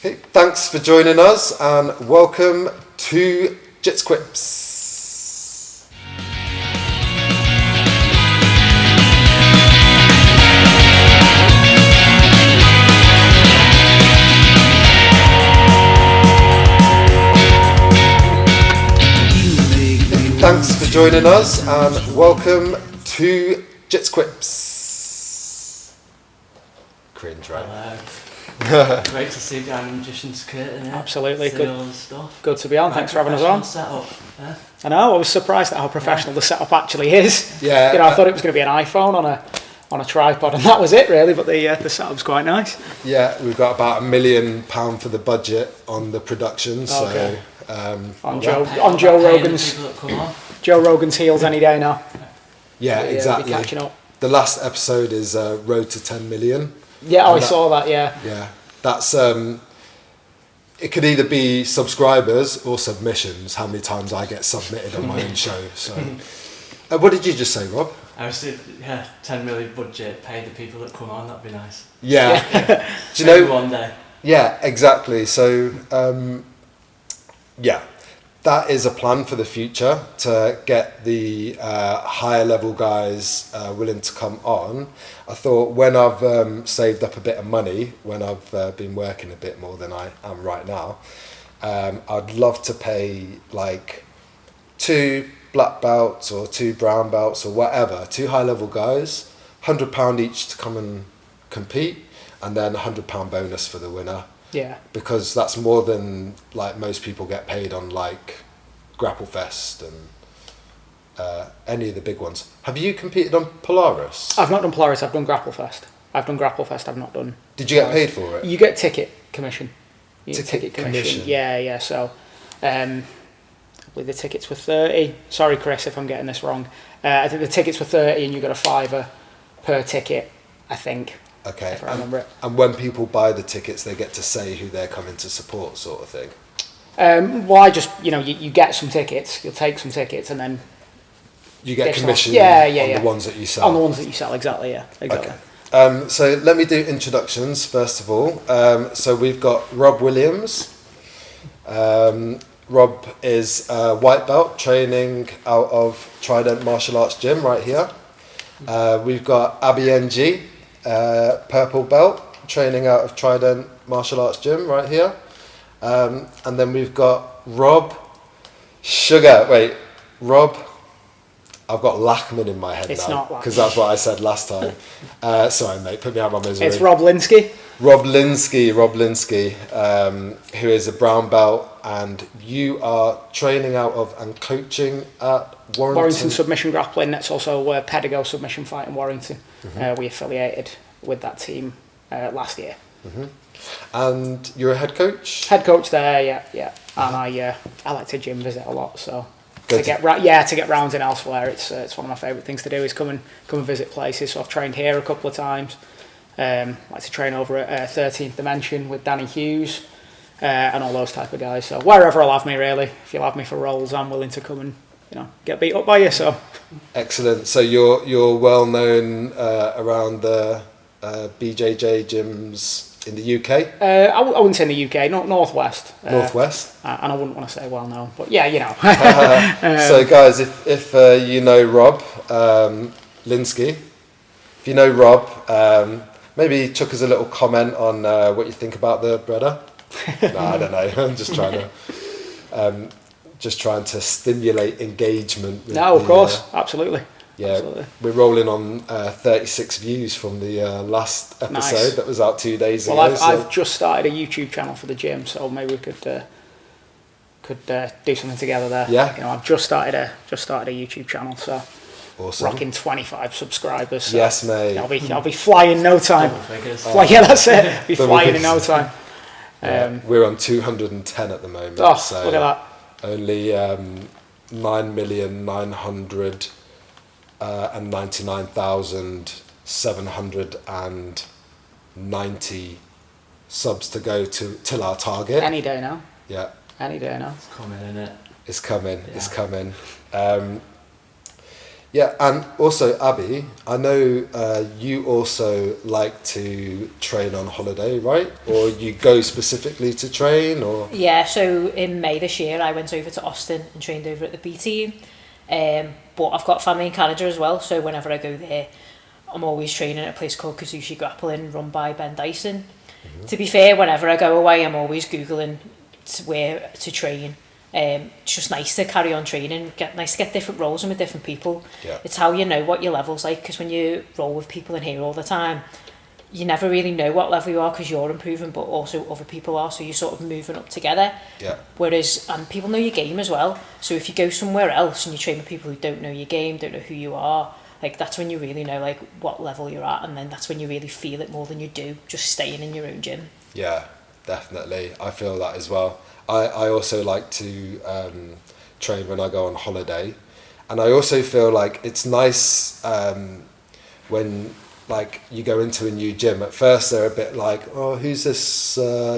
Hey, thanks for joining us and welcome to Jits Quips. Thanks for joining us and welcome to Jits Quips. Cringe, right? Hello. Great to see you behind the magician's curtain. Absolutely, good. All the stuff. Good to be on. Thanks for having us on. Setup. Yeah. I know. I was surprised at how professional the setup actually is. Yeah. I thought it was going to be an iPhone on a tripod, and that was it really. But the setup's quite nice. Yeah, we've got about £1 million for the budget on the production. Okay. So on Joe Rogan's heels any day now. yeah, exactly. Be catching up. The last episode is Road to 10 million. Yeah, I saw that. Yeah. Yeah, that's it could either be subscribers or submissions. How many times I get submitted on my own show? So, what did you just say, Rob? I was 10 million budget. Pay the people that come on. That'd be nice. Yeah. Do you Maybe know? one day. Yeah, exactly. So, yeah, that is a plan for the future to get the higher level guys willing to come on. I thought when I've saved up a bit of money, when I've been working a bit more than I am right now, I'd love to pay like 2 black belts or 2 brown belts or whatever, 2 high level guys, £100 each to come and compete, and then £100 bonus for the winner. Yeah. Because that's more than like most people get paid on like Grapple Fest and any of the big ones. Have you competed on Polaris? I've not done Polaris. I've done Grapple Fest. I've not done. Did you get paid for it? You get ticket commission. Ticket commission. Yeah. So, I believe the tickets were 30. Sorry, Chris, if I'm getting this wrong. I think the tickets were 30, and you got a £5 per ticket. I think. Okay. If I remember it. And when people buy the tickets, they get to say who they're coming to support, sort of thing. Well, I just you get some tickets. You'll take some tickets, and then you get commission. The ones that you sell. On the ones that you sell, exactly. Yeah, exactly. Okay. So let me do introductions first of all. So we've got Rob Williams. Rob is a white belt training out of Trident Martial Arts Gym right here. We've got Abby NG, purple belt training out of Trident Martial Arts Gym right here. And then we've got Rob Sugar. Wait, Rob. I've got Lachman in my head now because that's what I said last time. Sorry, mate, put me out of my misery. It's Rob Lynskey. Rob Lynskey, who is a brown belt, and you are training out of and coaching at Warrington Submission Grappling. That's also Pedigo Submission Fight in Warrington. Mm-hmm. We affiliated with that team last year. Mm-hmm. And you're a head coach? Head coach there, yeah. And I like to gym visit a lot, so to get rounds in elsewhere, it's one of my favourite things to do is come and visit places. So I've trained here a couple of times. Like to train over at 13th Dimension with Danny Hughes and all those type of guys. So wherever I'll have me, really. If you'll have me for roles, I'm willing to come and get beat up by you. So excellent. So you're well known around the BJJ gyms in the UK? I wouldn't say in the UK, not Northwest. Northwest? And I wouldn't want to say well known, but yeah, So guys, if you know Rob Lynskey, if you know Rob, maybe chuck us a little comment on what you think about the brother. No, I don't know. I'm just trying to stimulate engagement. Of course, absolutely. Yeah, absolutely. We're rolling on 36 views from the last episode that was out 2 days ago. Well, I've just started a YouTube channel for the gym, so maybe we could do something together there. Yeah. I've just started a YouTube channel, so awesome. Rocking 25 subscribers. So yes, mate. I'll be flying in no time. Yeah, that's it. Be flying in no time. We're on 210 at the moment. Oh, so look at that. Only 9,999,790 subs to go till our target. Any day now. Yeah. Any day now. It's coming, isn't it? It's coming. Yeah. It's coming. Yeah, and also Abby, I know you also like to train on holiday, right? Or you go specifically to train, or? Yeah, so in May this year I went over to Austin and trained over at the B team. But I've got family in Canada as well, so whenever I go there, I'm always training at a place called Kazushi Grappling, run by Ben Dyson. To be fair, whenever I go away, I'm always Googling where to train. It's just nice to carry on training, nice to get different roles and with different people. Yeah. It's how you know what your level's like, because when you roll with people in here all the time, you never really know what level you are because you're improving, but also other people are, so you're sort of moving up together. Yeah. Whereas, and people know your game as well, so if you go somewhere else and you train with people who don't know your game, don't know who you are, like that's when you really know like what level you're at, and then that's when you really feel it more than you do just staying in your own gym. Yeah, definitely. I feel that as well. I also like to train when I go on holiday, and I also feel like it's nice when like you go into a new gym. At first they're a bit like, oh, who's this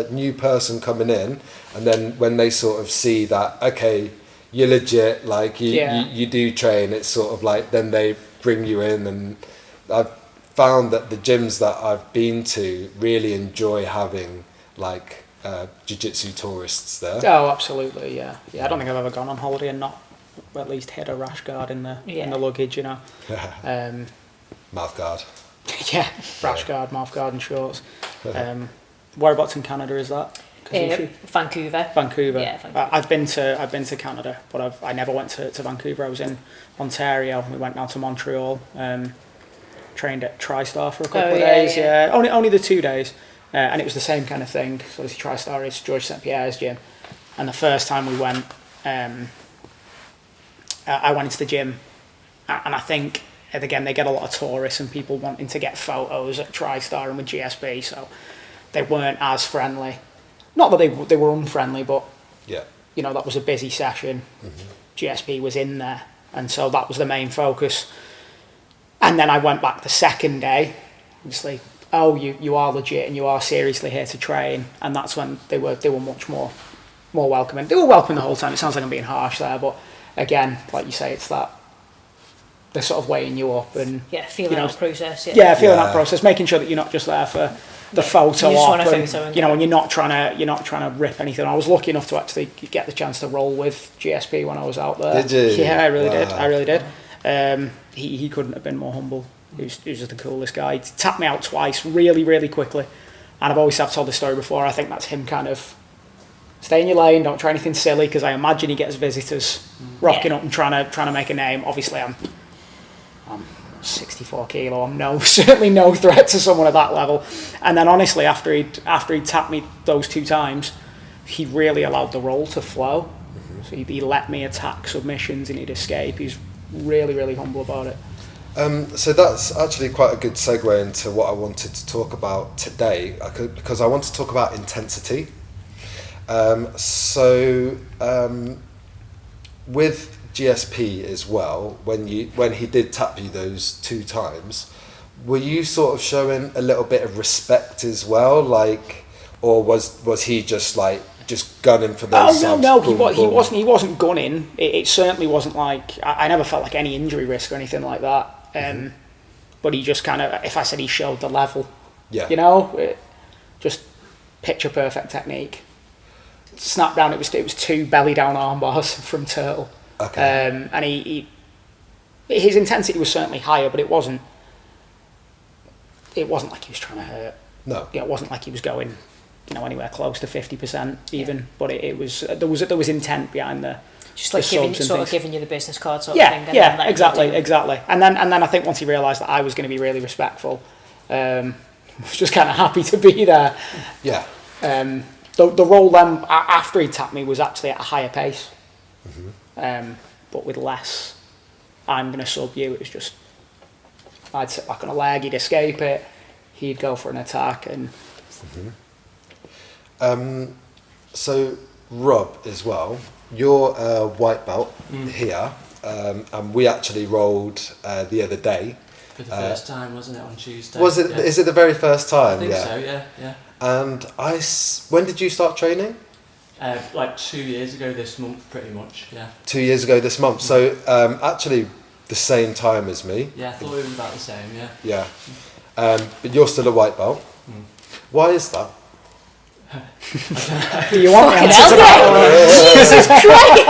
new person coming in, and then when they sort of see that, okay, you're legit, like you do train, it's sort of like then they bring you in. And I've found that the gyms that I've been to really enjoy having like jiu-jitsu tourists there. Oh, absolutely, yeah. I don't think I've ever gone on holiday and not at least hit a rash guard in the luggage, you know. Mouth guard. Yeah, rash guard, mouth guard, and shorts. Whereabouts in Canada is that? Vancouver. Vancouver. Yeah, Vancouver. I've been to Canada, but I never went to Vancouver. I was in Ontario. We went down to Montreal. Trained at TriStar for a couple of days. Yeah. Only the 2 days. And it was the same kind of thing. So obviously TriStar is George St. Pierre's gym. And the first time we went, I went into the gym, and I think, again, they get a lot of tourists and people wanting to get photos at TriStar and with GSP, so they weren't as friendly. Not that they were unfriendly, but you know, that was a busy session. GSP was in there, and so that was the main focus. And then I went back the second day, obviously. Oh, you are legit and you are seriously here to train, and that's when they were much more welcoming. They were welcoming the whole time. It sounds like I'm being harsh there, but again, like you say, it's that they're sort of weighing you up and feeling that process. Feeling that process, making sure that you're not just there for the photo op, and, you know, and you're not trying to rip anything. I was lucky enough to actually get the chance to roll with GSP when I was out there. Did you? Yeah, I really did. He couldn't have been more humble. He was just the coolest guy. He tapped me out twice, really, really quickly. And I've told the story before. I think that's him kind of stay in your lane, don't try anything silly, because I imagine he gets visitors rocking up and trying to make a name. Obviously, I'm 64 kilo. I'm certainly no threat to someone at that level. And then honestly, after he'd tapped me those 2 times, he really allowed the roll to flow. So he let me attack submissions and he'd escape. He's really, really humble about it. So that's actually quite a good segue into what I wanted to talk about today, because I want to talk about intensity. With GSP as well, when he did tap you those 2 times, were you sort of showing a little bit of respect as well, like, or was he just gunning for those subs? No, he wasn't gunning. It certainly wasn't like, I never felt like any injury risk or anything like that. But he just kind of, if I said he showed the level, you know, just picture perfect technique. Snap down, it was 2 belly down arm bars from Turtle. Okay. And his intensity was certainly higher, but it wasn't like he was trying to hurt. No. It wasn't like he was going, you know, anywhere close to 50% even. But there was intent behind the. Just like giving you the business card sort of thing. And exactly. And then I think once he realised that I was going to be really respectful, I was just kind of happy to be there. Yeah. The roll then after he tapped me was actually at a higher pace, but with less. I'm going to sub you. It was just I'd sit back on a leg, he'd escape it, he'd go for an attack, and. So Rob as well. You're a white belt here, and we actually rolled the other day. For the first time, wasn't it, on Tuesday? Was it? Yeah. Is it the very first time? I think so. Yeah. And when did you start training? Like 2 years ago this month, pretty much. Yeah. 2 years ago this month. So actually, the same time as me. Yeah, I thought we were about the same, yeah. Yeah. But you're still a white belt. Why is that? Do you want Fucking the answer to that? Jesus Christ!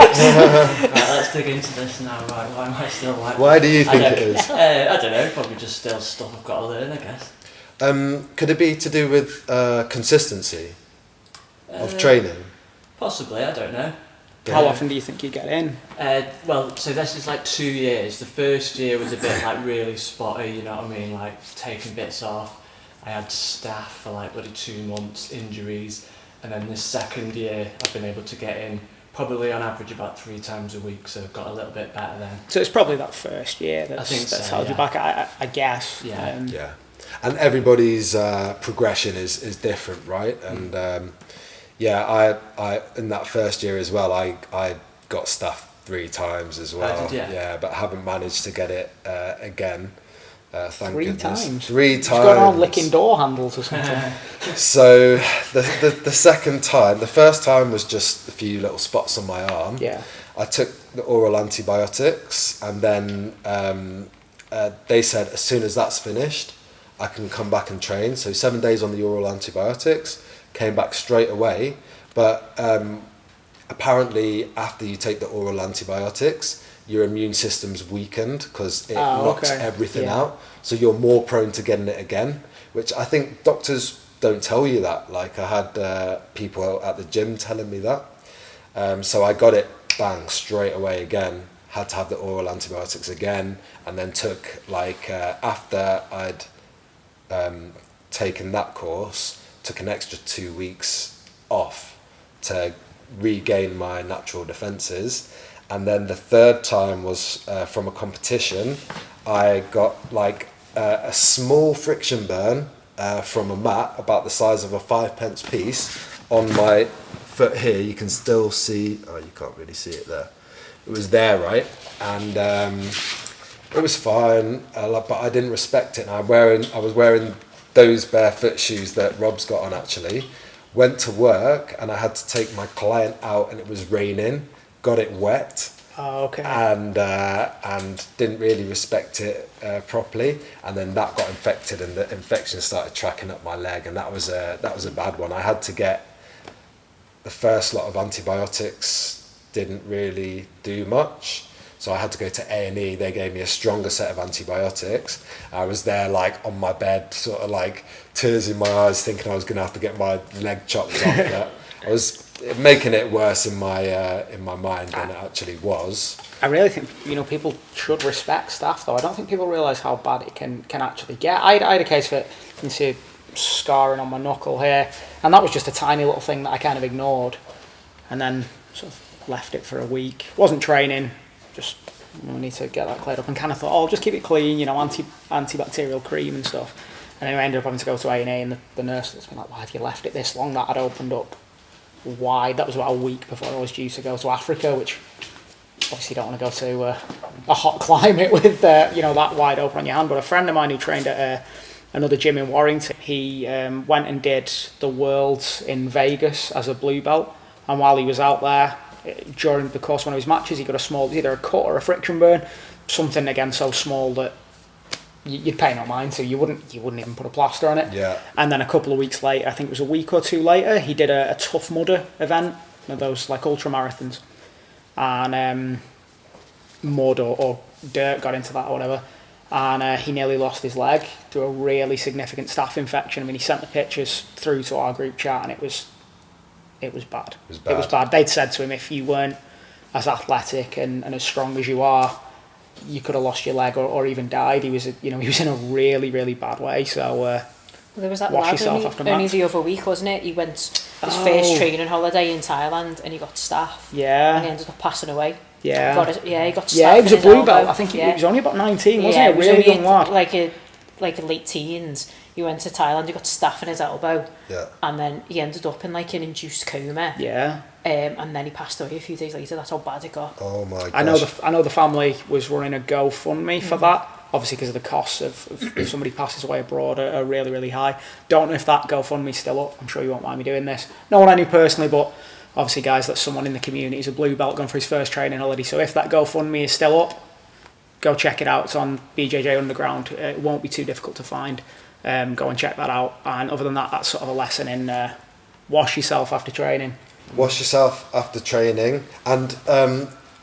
Right, let's dig into this now. Right, why am I still like? Why do you think it is? I don't know. Probably just still stuff I've got to learn, I guess. Could it be to do with consistency of training? Possibly, I don't know. How often do you think you get in? Well, so this is like 2 years. The first year was a bit like really spotty, you know what I mean, like taking bits off. I had staff for like bloody 2 months, injuries, and then this second year I've been able to get in probably on average about 3 times a week, so I've got a little bit better then. So it's probably that first year that's held you back, I guess. Yeah. Yeah. And everybody's progression is different, right? And I in that first year as well, I got stuff 3 times as well. Yeah, but haven't managed to get it again. Thank goodness. 3 times. You've gone on licking door handles or something. So the second time, the first time was just a few little spots on my arm. Yeah. I took the oral antibiotics, and then they said as soon as that's finished, I can come back and train. So 7 days on the oral antibiotics, came back straight away. But apparently after you take the oral antibiotics, your immune system's weakened because it knocks everything out. So you're more prone to getting it again, which I think doctors don't tell you that. Like I had people at the gym telling me that. So I got it bang straight away again. Had to have the oral antibiotics again, and then took like after I'd taken that course, took an extra 2 weeks off to regain my natural defences. And then the third time was from a competition. I got like a small friction burn from a mat about the size of a 5-pence piece on my foot here. You can still see, you can't really see it there. It was there, right? And it was fine, but I didn't respect it. And I was wearing those barefoot shoes that Rob's got on actually. Went to work and I had to take my client out and it was raining. Got it wet, and didn't really respect it properly, and then that got infected, and the infection started tracking up my leg, and that was a bad one. I had to get the first lot of antibiotics, didn't really do much, so I had to go to A&E. They gave me a stronger set of antibiotics. I was there like on my bed, sort of like tears in my eyes, thinking I was going to have to get my leg chopped off. But I was making it worse in my mind than it actually was. I really think people should respect staff though. I don't think people realise how bad it can actually get. I had a case of it. You can see scarring on my knuckle here, and that was just a tiny little thing that I kind of ignored, and then sort of left it for a week. Wasn't training, just need to get that cleared up, and kind of thought, I'll just keep it clean, antibacterial cream and stuff. And then I ended up having to go to A&E, and the nurse was like, "Why have you left it this long?" That had opened up wide. That was about a week before I was due to go to Africa, which obviously you don't want to go to a hot climate with that wide open on your hand. But a friend of mine who trained at another gym in Warrington, he went and did the Worlds in Vegas as a blue belt, and while he was out there during the course of one of his matches, he got either a cut or a friction burn, something again so small that you'd pay no mind to. You wouldn't even put a plaster on it. Yeah. And then a couple of weeks later, I think it was a week or 2 later, he did a Tough Mudder event, one of those like ultra marathons, and mud or dirt got into that or whatever, and he nearly lost his leg through a really significant staph infection. I mean, he sent the pictures through to our group chat, and it was bad. It was bad. They'd said to him, if you weren't as athletic and as strong as you are, you could have lost your leg or even died. He was in a really, really bad way. So there was that lad only the other week, wasn't it? He went his first training holiday in Thailand and he got staph. Yeah. And he ended up passing away. Yeah. He got staph. Yeah, he was a blue belt. I think he was only about 19, wasn't he? A really young lad. Like late teens. He went to Thailand, he got staph in his elbow. Yeah. And then he ended up in like an induced coma. Yeah. And then he passed away a few days later. That's how bad it got. Oh my gosh. I know the family was running a GoFundMe for that, obviously because of the costs of if somebody passes away abroad are really, really high. Don't know if that GoFundMe's still up. I'm sure you won't mind me doing this. No one I knew personally, but obviously, guys, that's someone in the community who's a blue belt going for his first training holiday. So if that GoFundMe is still up, go check it out. It's on BJJ Underground. It won't be too difficult to find. Go and check that out. And other than that, that's sort of a lesson in wash yourself after training. Wash yourself after training. And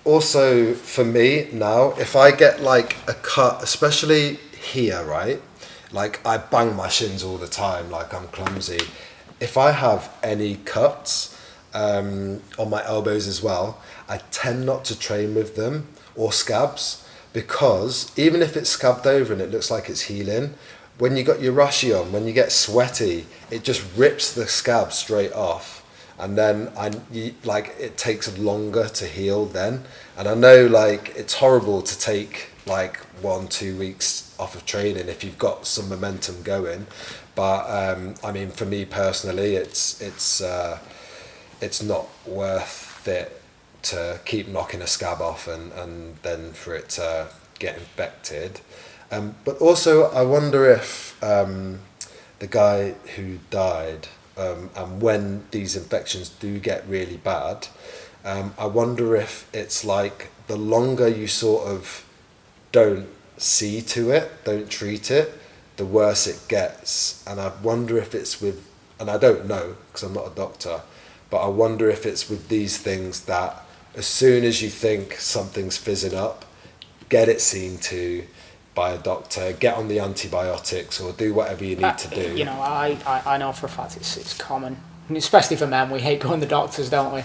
also for me now, if I get like a cut, especially here, right? Like I bang my shins all the time, like I'm clumsy. If I have any cuts on my elbows as well, I tend not to train with them or scabs, because even if it's scabbed over and it looks like it's healing, when you got your rushi on, when you get sweaty, it just rips the scab straight off. And then it takes longer to heal then. And I know like it's horrible to take like 1-2 weeks off of training if you've got some momentum going, but I mean for me personally, it's not worth it to keep knocking a scab off and then for it to get infected. But also I wonder if the guy who died, and when these infections do get really bad, I wonder if it's like the longer you sort of don't see to it, don't treat it, the worse it gets. And I wonder if it's with, and I don't know because I'm not a doctor, but I wonder if it's with these things that as soon as you think something's fizzing up, get it seen to by a doctor, get on the antibiotics or do whatever you need to do. You know, I know for a fact it's common, and especially for men. We hate going to the doctors, don't we?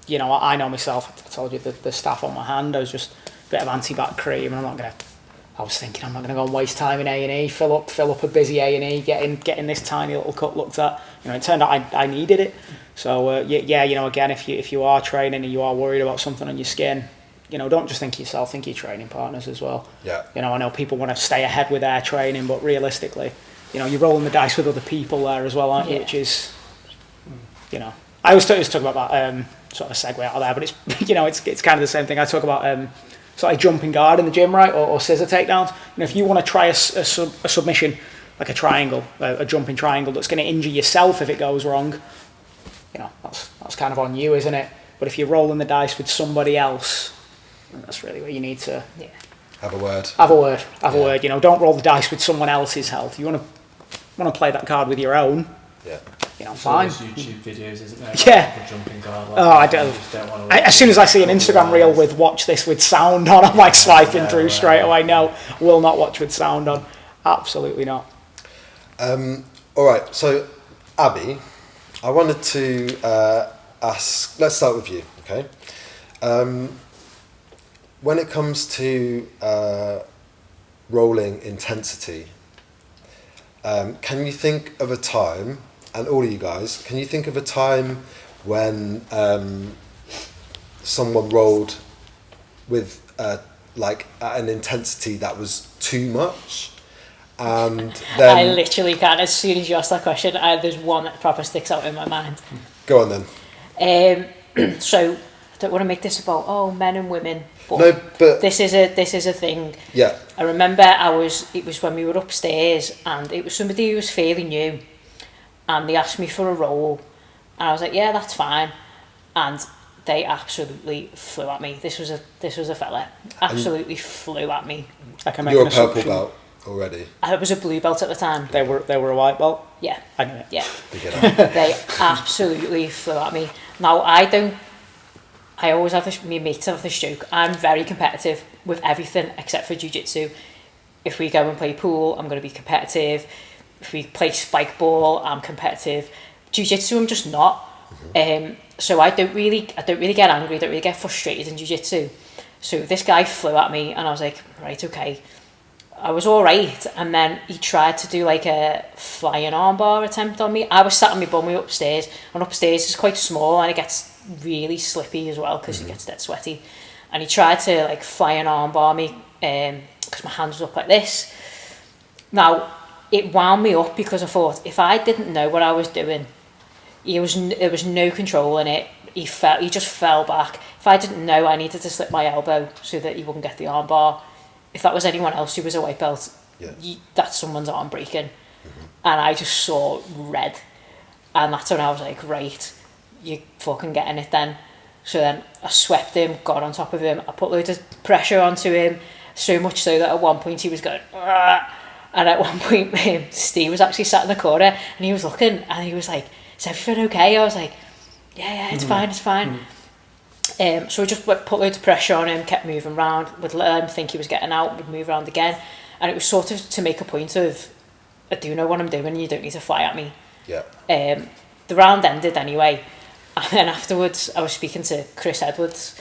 You know, I know myself. I told you the staph on my hand. I was just a bit of antibac cream, and I was thinking I'm not gonna go and waste time in A&E, fill up a busy A&E, getting this tiny little cut looked at. You know, it turned out I needed it. So yeah, you know, again, if you are training and you are worried about something on your skin, you know, don't just think of yourself, think of your training partners as well. Yeah. You know, I know people want to stay ahead with their training, but realistically, you know, you're rolling the dice with other people there as well, aren't you? Which is, you know, I always talk about that sort of a segue out of there, but it's, you know, it's kind of the same thing. I talk about sort of jumping guard in the gym, right, or scissor takedowns. And if you want to try a submission, like a triangle, a jumping triangle that's going to injure yourself if it goes wrong, you know, that's kind of on you, isn't it? But if you're rolling the dice with somebody else, that's really where you need to have a word. Have a word. You know, don't roll the dice with someone else's health. You want to play that card with your own. Yeah. You know, so fine. There's YouTube videos, isn't there? Yeah. The jumping guard. Like, I don't. As soon as I see an Instagram reel with "watch this with sound on," I'm like swiping through straight away. No, will not watch with sound on. Absolutely not. All right. So, Abby, I wanted to ask. Let's start with you. Okay. When it comes to rolling intensity, can you think of a time, and all of you guys, can you think of a time when someone rolled with like at an intensity that was too much? And then I literally can't. As soon as you ask that question, there's one that proper sticks out in my mind. Go on then. So I don't want to make this about men and women, but, no, but this is a thing. Yeah. I remember it was when we were upstairs, and it was somebody who was fairly new, and they asked me for a roll, and I was like, yeah, that's fine, and they absolutely flew at me. This was a fella, absolutely flew at me. You're a purple belt already. I was a blue belt at the time. They were a white belt. Yeah. I knew it. Yeah. They absolutely flew at me. Now I always have my mates have this joke. I'm very competitive with everything except for jiu-jitsu. If we go and play pool, I'm going to be competitive. If we play spike ball, I'm competitive. Jiu-jitsu, I'm just not. So I don't really get angry. I don't really get frustrated in jiu-jitsu. So this guy flew at me, and I was like, right, okay. I was all right, and then he tried to do like a flying armbar attempt on me. I was sat on my bum upstairs, and upstairs is quite small, and it gets really slippy as well because it gets dead sweaty. And he tried to like fly an armbar me because my hands was up like this. Now it wound me up because I thought if I didn't know what I was doing, there was no control in it. He just fell back. If I didn't know, I needed to slip my elbow so that he wouldn't get the armbar. If that was anyone else who was a white belt, that's someone's arm breaking. And I just saw red. And that's when I was like, right, you're fucking getting it then. So then I swept him, got on top of him, I put loads of pressure onto him, so much so that at one point he was going, "Argh!" And at one point Steve was actually sat in the corner and he was looking and he was like, "Is everything okay?" I was like, yeah, it's fine, it's fine. So we just put loads of pressure on him, kept moving around, would let him think he was getting out, would move around again. And it was sort of to make a point of, I do know what I'm doing, you don't need to fly at me. Yeah. The round ended anyway. And then afterwards, I was speaking to Chris Edwards.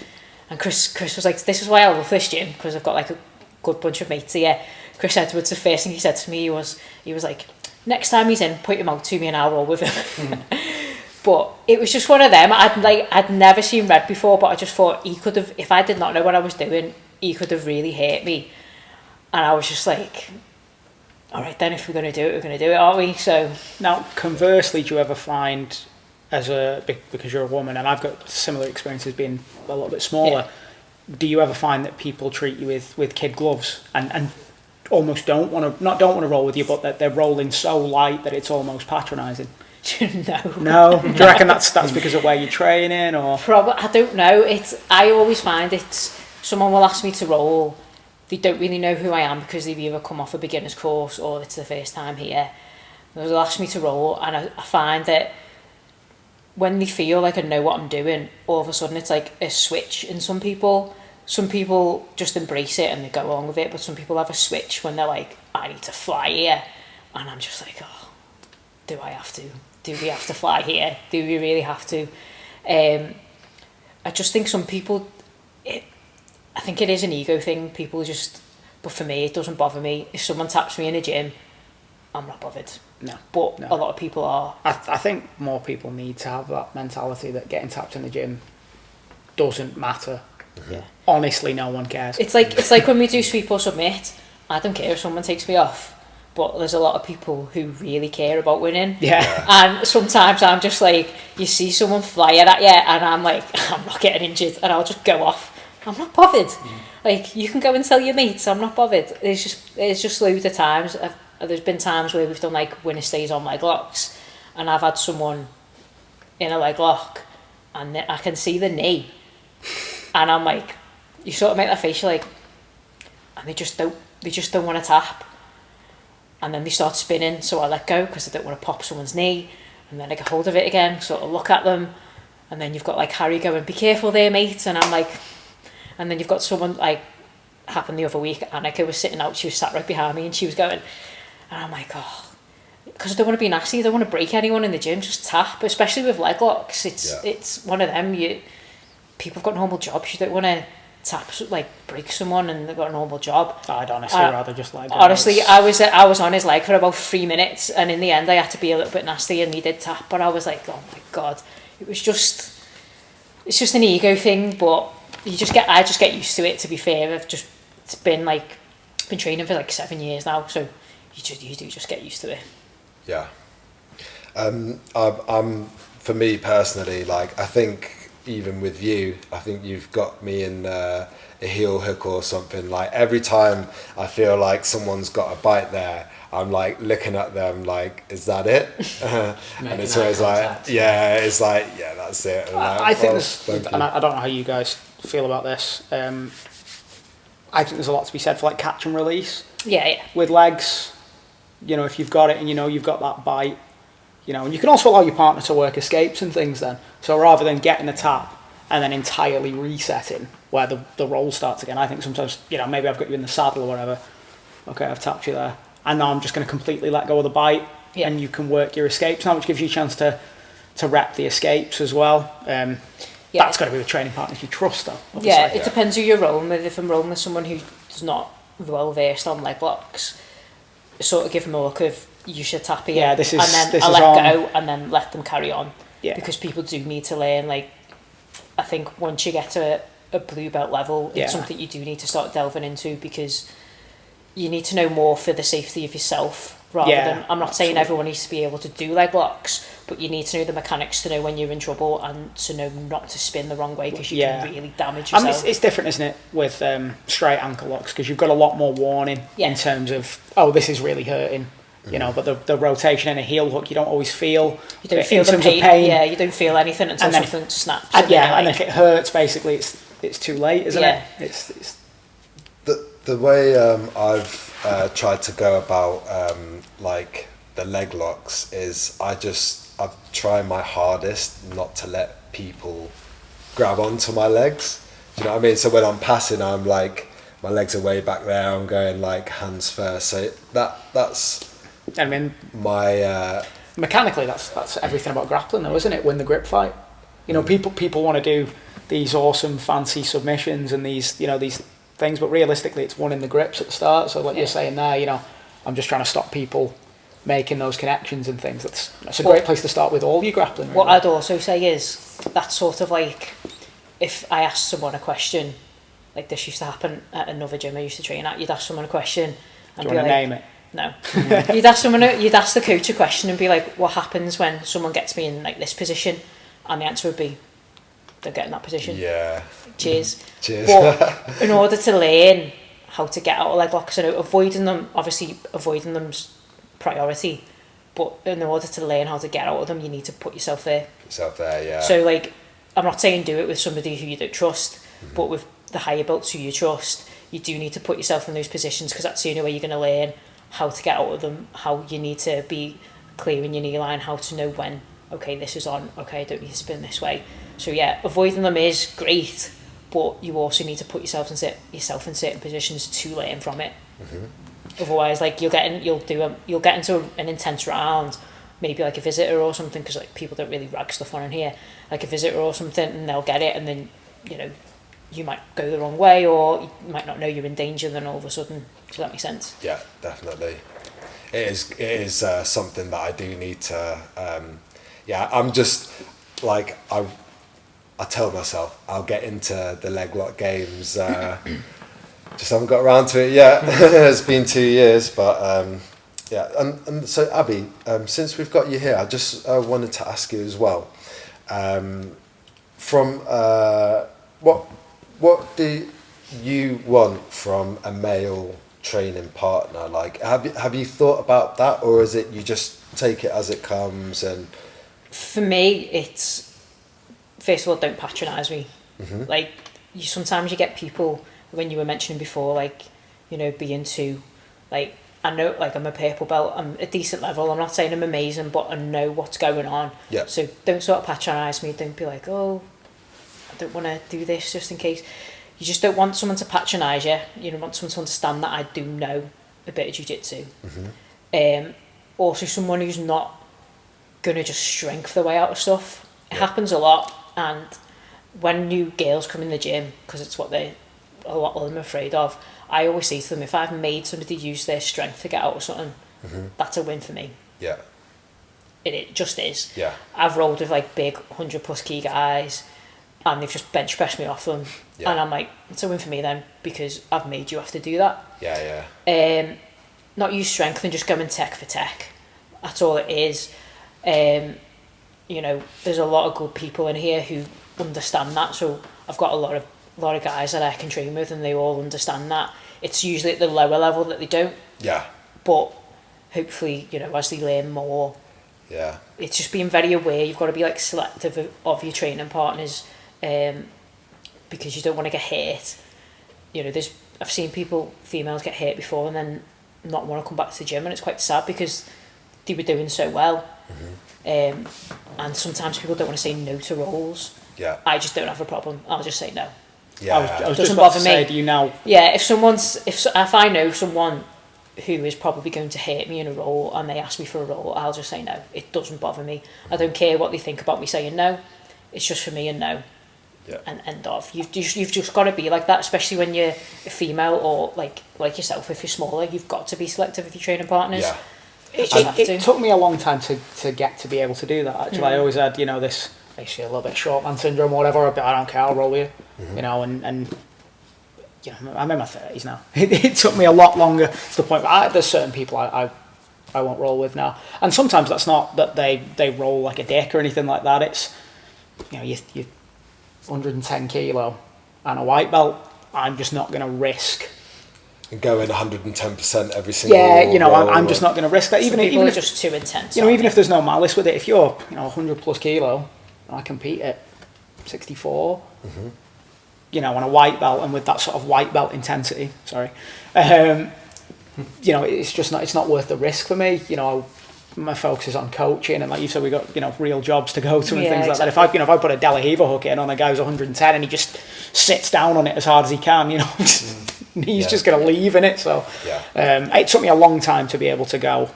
And Chris was like, "This is why I love this gym, because I've got like a good bunch of mates here." Chris Edwards, the first thing he said to me was like, "Next time he's in, point him out to me and I'll roll with him." But it was just one of them. I'd never seen red before, but I just thought he could have, if I did not know what I was doing, he could have really hurt me. And I was just like, all right then, if we're going to do it, we're going to do it, aren't we? So now, conversely, do you ever find, because you're a woman, and I've got similar experiences being a little bit smaller, do you ever find that people treat you with kid gloves and almost don't want to roll with you, but that they're rolling so light that it's almost patronising? No. Do you reckon that's because of where you're training, or? Probably, I don't know. I always find someone will ask me to roll. They don't really know who I am because they've either come off a beginner's course or it's their first time here. They'll ask me to roll, and I find that when they feel like I know what I'm doing, all of a sudden it's like a switch in some people. Some people just embrace it and they go along with it, but some people have a switch when they're like, "I need to fly here," and I'm just like, "Oh, do I have to? Do we have to fly here? Do we really have to?" I just think some people, I think it is an ego thing. People just, but for me, it doesn't bother me. If someone taps me in a gym, I'm not bothered. No. But a lot of people are. I think more people need to have that mentality that getting tapped in the gym doesn't matter. Yeah. Honestly, no one cares. It's like when we do sweep or submit, I don't care if someone takes me off, but there's a lot of people who really care about winning. Yeah. And sometimes I'm just like, you see someone flying at you and I'm like, I'm not getting injured, and I'll just go off. I'm not bothered. Like, you can go and tell your mates, I'm not bothered. There's just loads of times. There's been times where we've done like winner stays on leg locks, and I've had someone in a leg lock and I can see the knee, and I'm like, you sort of make that face, you're like, and they just don't want to tap, and then they start spinning, so I let go because I don't want to pop someone's knee, and then I get hold of it again, sort of look at them, and then you've got like Harry going, "Be careful there, mate," and I'm like, and then you've got someone like, happened the other week, Annika was sitting out, she was sat right behind me and she was going, and I'm like, oh, because I don't want to be nasty, I don't want to break anyone in the gym, just tap, especially with leg locks. It's one of them, people have got normal jobs, you don't want to tap, like, break someone and they've got a normal job. I'd honestly rather just let go. Honestly, I was on his leg for about 3 minutes, and in the end I had to be a little bit nasty and he did tap, but I was like, oh my god, it's just an ego thing, but I just get used to it, to be fair. It's been training for like 7 years now, so you do just get used to it. Yeah. I'm for me personally, like, I think even with you, I think you've got me in a heel hook or something. Like, every time I feel like someone's got a bite there, I'm like looking at them like, is that it? And it's always like, yeah, it's like, yeah, that's it. And I think and I don't know how you guys feel about this. I think there's a lot to be said for like catch and release. Yeah. With legs, if you've got it and you've got that bite, and you can also allow your partner to work escapes and things then. So rather than getting a tap and then entirely resetting where the roll starts again, I think sometimes, maybe I've got you in the saddle or whatever. Okay, I've tapped you there. And now I'm just going to completely let go of the bite, and you can work your escapes now, which gives you a chance to rep the escapes as well. That's got to be with training partners you trust, though. Obviously. Yeah, it depends who you're rolling with. If I'm rolling with someone who's not well versed on leg locks, sort of give them a look of, you should tap here, and then I let go and then let them carry on. Yeah. Because people do need to learn. Like, I think once you get to a blue belt level, it's something you do need to start delving into, because you need to know more for the safety of yourself, rather than, I'm not saying everyone needs to be able to do leg locks, but you need to know the mechanics to know when you're in trouble and to know not to spin the wrong way, because you can really damage yourself. I mean, it's different, isn't it, with straight ankle locks, because you've got a lot more warning in terms of, this is really hurting. you know, but the rotation in a heel hook, you don't always feel. You don't feel the pain. Yeah, you don't feel anything until something snaps. And if it hurts, basically, it's too late, isn't it? It's the way I've tried to go about like the leg locks is I've tried my hardest not to let people grab onto my legs. Do you know what I mean? So when I'm passing, I'm like, my legs are way back there. I'm going like hands first. So that's. I mean, my mechanically, that's everything about grappling, though, isn't it? Win the grip fight. You know, people want to do these awesome, fancy submissions and these things, but realistically, it's winning the grips at the start. So, like you're saying there, you know, I'm just trying to stop people making those connections and things. That's a great place to start with all your grappling. Really. What I'd also say is that's sort of like if I asked someone a question, like this used to happen at another gym I used to train at. You'd ask someone a question and do you want to name it? No. You'd ask the coach a question and be like, what happens when someone gets me in like this position? And the answer would be, they'll get in that position. Yeah. Cheers. Cheers. But in order to learn how to get out of leg locks, and avoiding them's priority, but in order to learn how to get out of them, you need to put yourself there. Yeah. So like, I'm not saying do it with somebody who you don't trust, but with the higher belts who you trust, you do need to put yourself in those positions, because that's the only way you're going to learn how to get out of them, how you need to be clear in your knee line, how to know when, okay, this is on, okay, I don't need to spin this way. So yeah, avoiding them is great, but you also need to put yourself in certain positions to learn from it. Otherwise, like you'll get into an intense round, maybe like a visitor or something, because like people don't really rag stuff on in here, like a visitor or something, and they'll get it, and then you might go the wrong way, or you might not know you're in danger, then all of a sudden. Does that make sense? Yeah, definitely. It is something that I do need to. I'm just like I tell myself I'll get into the leg lock games. Just haven't got around to it yet. It's been 2 years, but and so Abby, since we've got you here, I just wanted to ask you as well. From what do you want from a male training partner? Like, have you thought about that, or is it you just take it as it comes? And for me, it's first of all, don't patronise me. Like sometimes you get people, when you were mentioning before, like being too like, I know, like I'm a purple belt, I'm a decent level, I'm not saying I'm amazing, but I know what's going on. Yeah. So don't sort of patronise me, don't be like, oh, I don't want to do this just in case. You just don't want someone to patronise you. You don't want someone to understand that I do know a bit of jiu-jitsu. Also someone who's not going to just strength their way out of stuff. It happens a lot, and when new girls come in the gym, because it's what a lot of them are afraid of, I always say to them, if I've made somebody use their strength to get out of something, that's a win for me. Yeah. It just is. Yeah. I've rolled with like big 100 plus key guys, and they've just bench pressed me off them. Yeah. And I'm like, it's a win for me then, because I've made you have to do that. Yeah. Not use strength and just go in tech for tech. That's all it is. There's a lot of good people in here who understand that. So I've got a lot of guys that I can train with, and they all understand that. It's usually at the lower level that they don't. Yeah. But hopefully, as they learn more. Yeah. It's just being very aware. You've got to be like selective of your training partners, because you don't want to get hurt. I've seen females get hurt before and then not want to come back to the gym, and it's quite sad because they were doing so well. And sometimes people don't want to say no to rolls. Yeah. I just don't have a problem. I'll just say no. Yeah. I was just about to say, do you know? Yeah, if I know someone who is probably going to hurt me in a roll and they ask me for a roll, I'll just say no. It doesn't bother me. I don't care what they think about me saying no. It's just for me a no. Yeah. And end of. You've just got to be like that, especially when you're a female, or like yourself, if you're smaller, you've got to be selective with your training partners. Yeah. It took me a long time to get to be able to do that, actually. I always had, this basically a little bit of short man syndrome or whatever, but I don't care, I'll roll you. And I'm in my 30s now. It took me a lot longer to the point where there's certain people I won't roll with now. And sometimes that's not that they roll like a dick or anything like that. It's, you're 110 kilo and a white belt. I'm just not going to risk And going 110% every single roll, I'm just not going to risk that. Even people if are just too intense. Even if there's no malice with it, if you're 100 plus kilo, I compete at 64. On a white belt and with that sort of white belt intensity. Sorry, it's just not. It's not worth the risk for me. My focus is on coaching, and like you said, we got real jobs to go to and things like that. If I put a De La Riva hook in on a guy who's 110 and he just sits down on it as hard as he can, he's just going to leave in it. So it took me a long time to be able to go.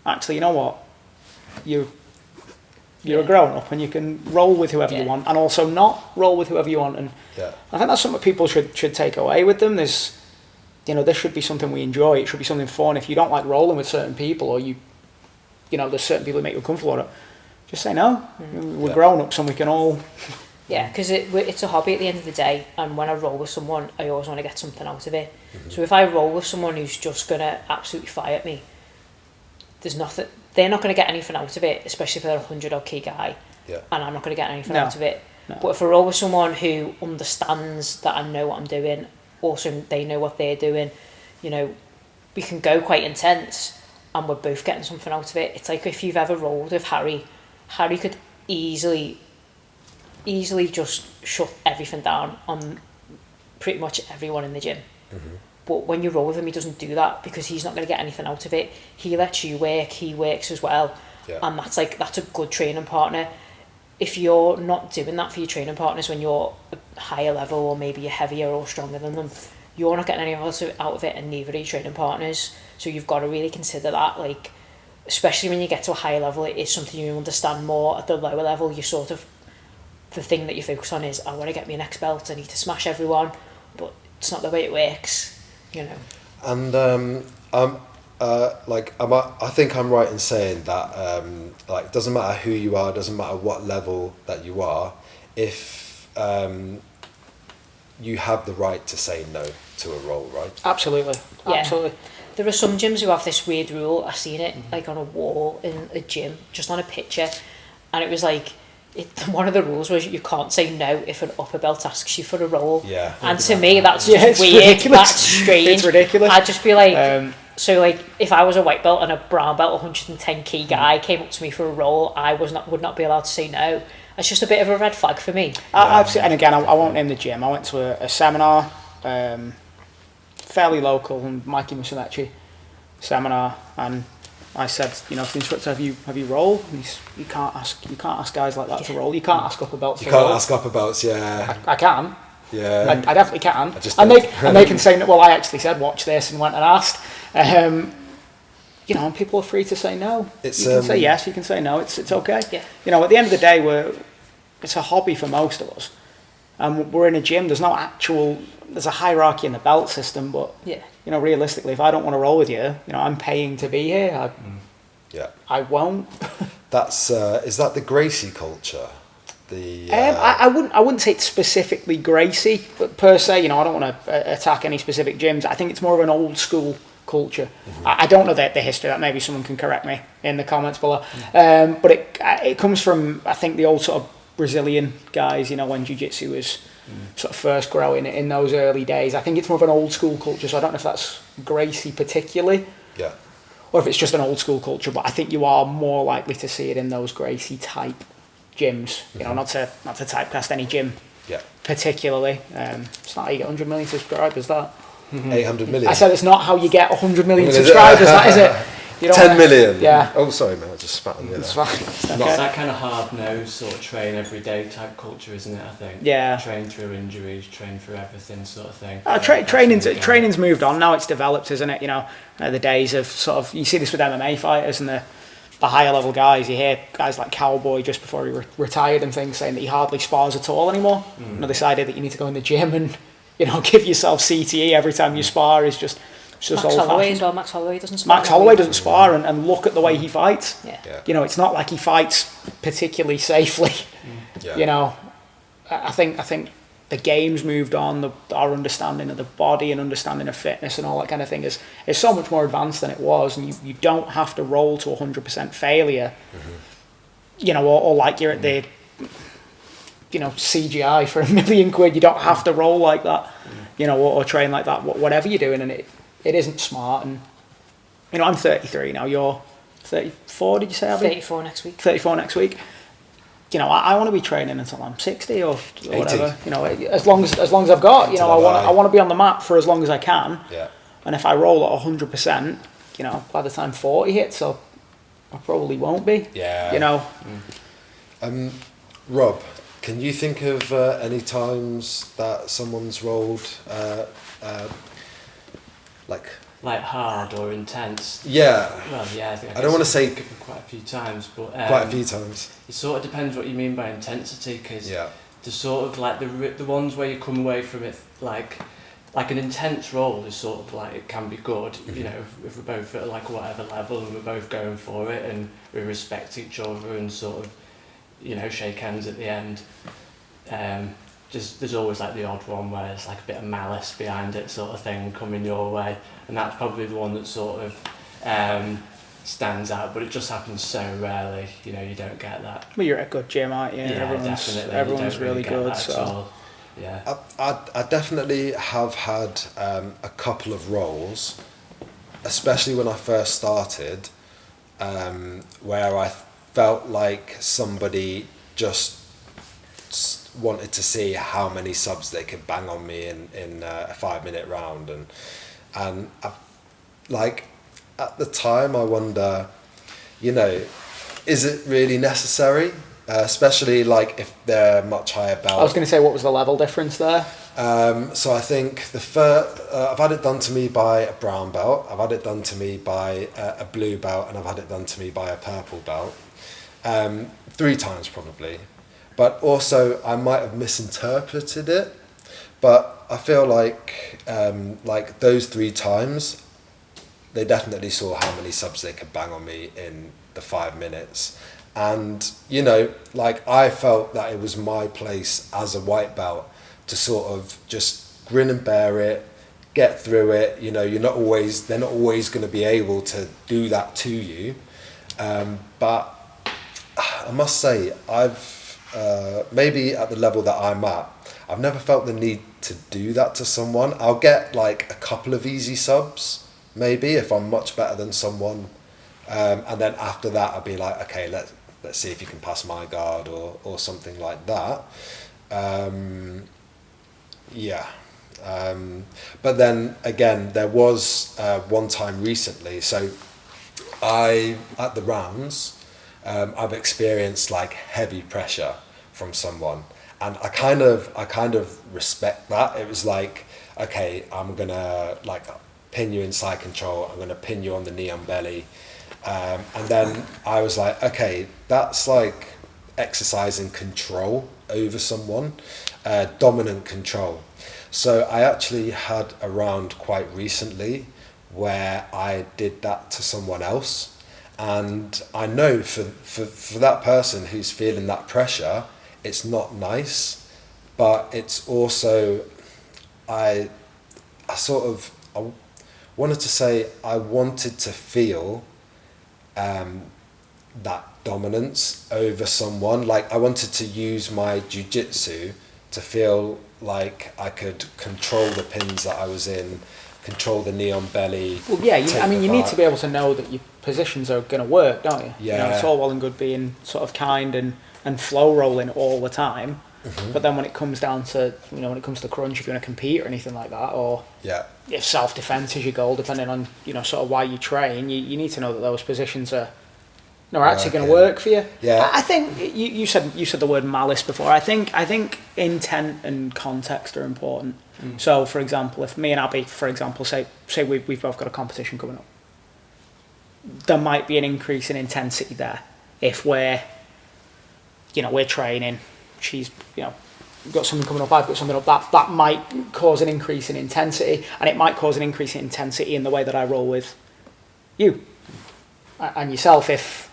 Actually, you know what? You're a grown up and you can roll with whoever you want, and also not roll with whoever you want. And I think that's something people should take away with them. There's, this should be something we enjoy. It should be something fun. If you don't like rolling with certain people, or there's certain people that make you uncomfortable with it, just say no. We're grown ups and we can all. Yeah, because it's a hobby at the end of the day, and when I roll with someone, I always want to get something out of it. So if I roll with someone who's just gonna absolutely fire at me, there's nothing. They're not going to get anything out of it, especially if they're a 100-odd key guy, and I'm not going to get anything out of it. No. But if I roll with someone who understands that I know what I'm doing, also they know what they're doing, we can go quite intense, and we're both getting something out of it. It's like if you've ever rolled with Harry could easily just shut everything down on pretty much everyone in the gym. But when you roll with him, he doesn't do that because he's not going to get anything out of it. He lets you work, he works as well. And that's a good training partner. If you're not doing that for your training partners when you're a higher level, or maybe you're heavier or stronger than them, you're not getting any out of it, and neither are your training partners. So you've got to really consider that, especially when you get to a higher level, it is something you understand more. At the lower level, you sort of, the thing that you focus on is, I want to get me next belt, I need to smash everyone, but it's not the way it works. And I think I'm right in saying that it doesn't matter who you are, doesn't matter what level that you are, if you have the right to say no to a roll, right? Absolutely. There are some gyms who have this weird rule. I've seen it on a wall in a gym, just on a picture, and it was one of the rules was you can't say no if an upper belt asks you for a roll. And to me, that's just weird. Ridiculous. That's strange. It's ridiculous. I'd just be like, if I was a white belt and a brown belt 110 key guy came up to me for a roll, I would not be allowed to say no. It's just a bit of a red flag for me. I've seen, and again, I won't name the gym. I went to a seminar, fairly local, and Mikey Musumeci seminar, and I said, to the instructor, have you rolled? And you can't ask guys like that to roll. You can't ask upper belts. You can't ask upper belts. I can. Yeah. I definitely can. And they can say, well, I actually said watch this and went and asked. And people are free to say no. You can say yes. You can say no. It's okay. Yeah. At the end of the day, it's a hobby for most of us, and we're in a gym. There's a hierarchy in the belt system, but realistically, if I don't want to roll with you, I'm paying to be here. I won't. That's is that the Gracie culture? I wouldn't say it's specifically Gracie, but per se, I don't want to attack any specific gyms. I think it's more of an old school culture. I don't know the history. That maybe someone can correct me in the comments below. But it comes from, I think, the old sort of Brazilian guys. When Jiu Jitsu was sort of first growing in those early days. I think it's more of an old school culture, so I don't know if that's Gracie particularly, or if it's just an old school culture, but I think you are more likely to see it in those Gracie type gyms, not to typecast any gym particularly. It's not how you get 100 million subscribers, that. 800 million. I said it's not how you get 100 million subscribers, that is it. 10 million. Yeah. Oh, sorry, man. I just spat on you. It's fine. It's that kind of hard-nosed sort of train every day type culture, isn't it? I think. Yeah. Train through injuries, train through everything, sort of thing. Training's moved on now. It's developed, isn't it? The days of sort of, you see this with MMA fighters and the higher level guys. You hear guys like Cowboy just before he retired and things saying that he hardly spars at all anymore. This idea that you need to go in the gym and give yourself CTE every time you spar is just. Max Holloway as well. Max Holloway doesn't spar. Max Holloway doesn't spar, and look at the way he fights. Yeah. It's not like he fights particularly safely. I think the game's moved on. Our understanding of the body and understanding of fitness and all that kind of thing is so much more advanced than it was, and you don't have to roll to 100% failure. Or like you're at the CGI for £1 million. You don't have to roll like that. Or train like that. Whatever you're doing, and it isn't smart. And you know, I'm 33 now. You're 34. Did you say? 34 next week. 34 next week. You know, I want to be training until I'm 60 or whatever. You know, as long as I've got. You know, I want to be on the mat for as long as I can. Yeah. And if I roll at 100%, you know, by the time 40 hits, I probably won't be. Yeah. You know. Rob, can you think of any times that someone's rolled like hard or intense? Yeah. Well, yeah, I think I don't want to say quite a few times, but quite a few times. It sort of depends what you mean by intensity, because Yeah. the sort of like the ones where you come away from it like an intense roll is sort of like, it can be good, you know, if we're both at like whatever level and we're both going for it and we respect each other and sort of, you know, shake hands at the end. Just there's always like the odd one where it's like a bit of malice behind it, sort of thing, coming your way, and that's probably the one that sort of stands out. But it just happens so rarely, you know. You don't get that. Well, you're at a good gym, aren't you? Yeah, definitely. Everyone's You don't really get good. that So at all. Yeah. I definitely have had a couple of roles, especially when I first started, where I felt like somebody just wanted to see how many subs they could bang on me in a 5-minute round, and like at the time I wonder, you know, is it really necessary? Especially like if they're much higher belt. I was going to say, what was the level difference there? So I think I've had it done to me by a brown belt, I've had it done to me by a blue belt, and I've had it done to me by a purple belt. 3 times probably. But also I might have misinterpreted it. But I feel like those 3 times, they definitely saw how many subs they could bang on me in the 5 minutes. And, you know, like I felt that it was my place as a white belt to sort of just grin and bear it, get through it. You know, they're not always going to be able to do that to you. But I must say, I've maybe at the level that I'm at, I've never felt the need to do that to someone. I'll get like a couple of easy subs, maybe, if I'm much better than someone. And then after that, I'll be like, okay, let's see if you can pass my guard or something like that. But then again, there was one time recently. So at the rounds, I've experienced like heavy pressure from someone, and I kind of respect that. It was like, okay, I'm gonna like pin you in side control. I'm gonna pin you on the knee on belly. And then I was like, okay, that's like exercising control over someone, dominant control. So I actually had a round quite recently where I did that to someone else. And I know for that person who's feeling that pressure, it's not nice, but it's also, I wanted to say I wanted to feel that dominance over someone. Like I wanted to use my jiu-jitsu to feel like I could control the pins that I was in, control the knee on belly. Well, yeah, you need to be able to know that your positions are going to work, don't you? Yeah. You know, it's all well and good being sort of kind and flow rolling all the time, but then when it comes down to, you know, when it comes to crunch, if you're going to compete or anything like that, or if self-defense is your goal, depending on, you know, sort of why you train, you need to know that those positions are actually going to work for you. Yeah. I think you said the word malice before. I think intent and context are important. So, for example, if me and Abby, for example, say we've both got a competition coming up, there might be an increase in intensity there. If we're training, she's, you know, got something coming up, I've got something up, that might cause an increase in intensity, and it might cause an increase in intensity in the way that I roll with you and yourself if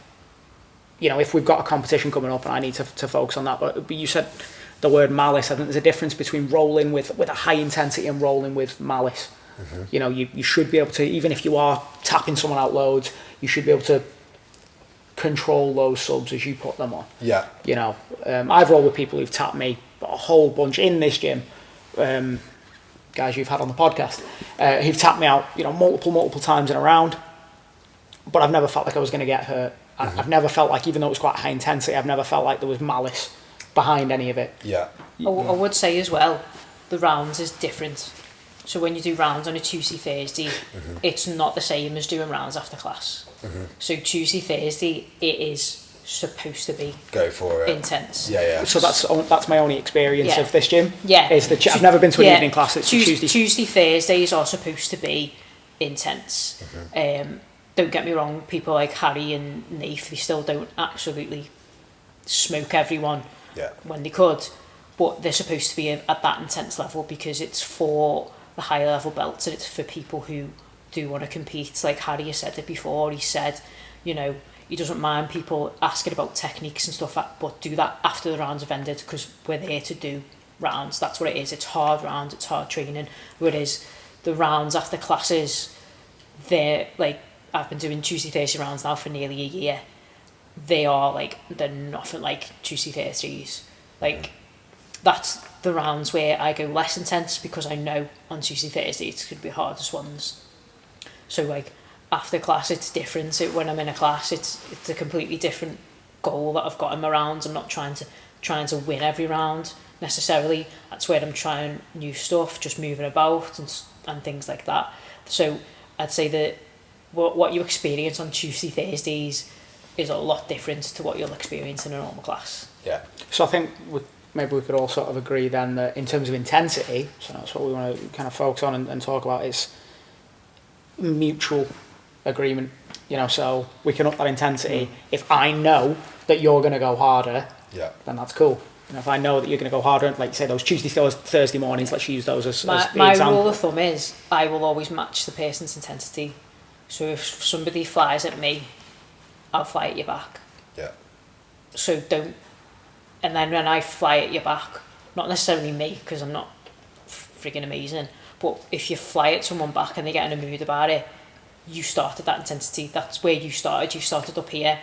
we've got a competition coming up and I need to focus on that. But you said the word malice. I think there's a difference between rolling with a high intensity and rolling with malice. Mm-hmm. You know, you should be able to, even if you are tapping someone out loads, you should be able to control those subs as you put them on. Yeah. You know, I've rolled with people who've tapped me a whole bunch in this gym, guys you've had on the podcast, who've tapped me out, you know, multiple times in a round, but I've never felt like I was going to get hurt. I've never felt like, even though it was quite high intensity, I've never felt like there was malice behind any of it. Yeah. I would say as well, the rounds is different. So when you do rounds on a Tuesday, Thursday, it's not the same as doing rounds after class. So Tuesday, Thursday, it is supposed to be go for it intense. Yeah. So that's my only experience of this gym. Is I've never been to an evening class. It's Tuesday, Thursdays are supposed to be intense. Don't get me wrong, people like Harry and Nath, they still don't absolutely smoke everyone when they could, but they're supposed to be at that intense level because it's for the higher level belts and it's for people who do want to compete. Like Harry has said it before, he said, you know, he doesn't mind people asking about techniques and stuff, but do that after the rounds have ended, because we're there to do rounds. That's what it is. It's hard rounds, it's hard training. Whereas the rounds after classes, they're like, I've been doing Tuesday, Thursday rounds now for nearly a year. They're nothing like Tuesday, Thursdays. Like, that's the rounds where I go less intense because I know on Tuesday, Thursday it's going to be hardest ones. So like after class it's different. So when I'm in a class it's a completely different goal that I've got in my rounds. I'm not trying to win every round necessarily. That's where I'm trying new stuff, just moving about and things like that. So I'd say that what you experience on Tuesday, Thursdays is a lot different to what you'll experience in a normal class. Yeah. So I think maybe we could all sort of agree then that in terms of intensity, so that's what we want to kind of focus on and talk about, is mutual agreement. You know, so we can up that intensity. If I know that you're going to go harder, then that's cool. And if I know that you're going to go harder, like you say, those Tuesday, Thursday mornings, let's use those as the example. My rule of thumb is I will always match the person's intensity. So if somebody flies at me, I'll fly at your back. Yeah. So don't, and then when I fly at your back, not necessarily me, because I'm not frigging amazing, but if you fly at someone back and they get in a mood about it, you started that intensity. That's where you started. You started up here.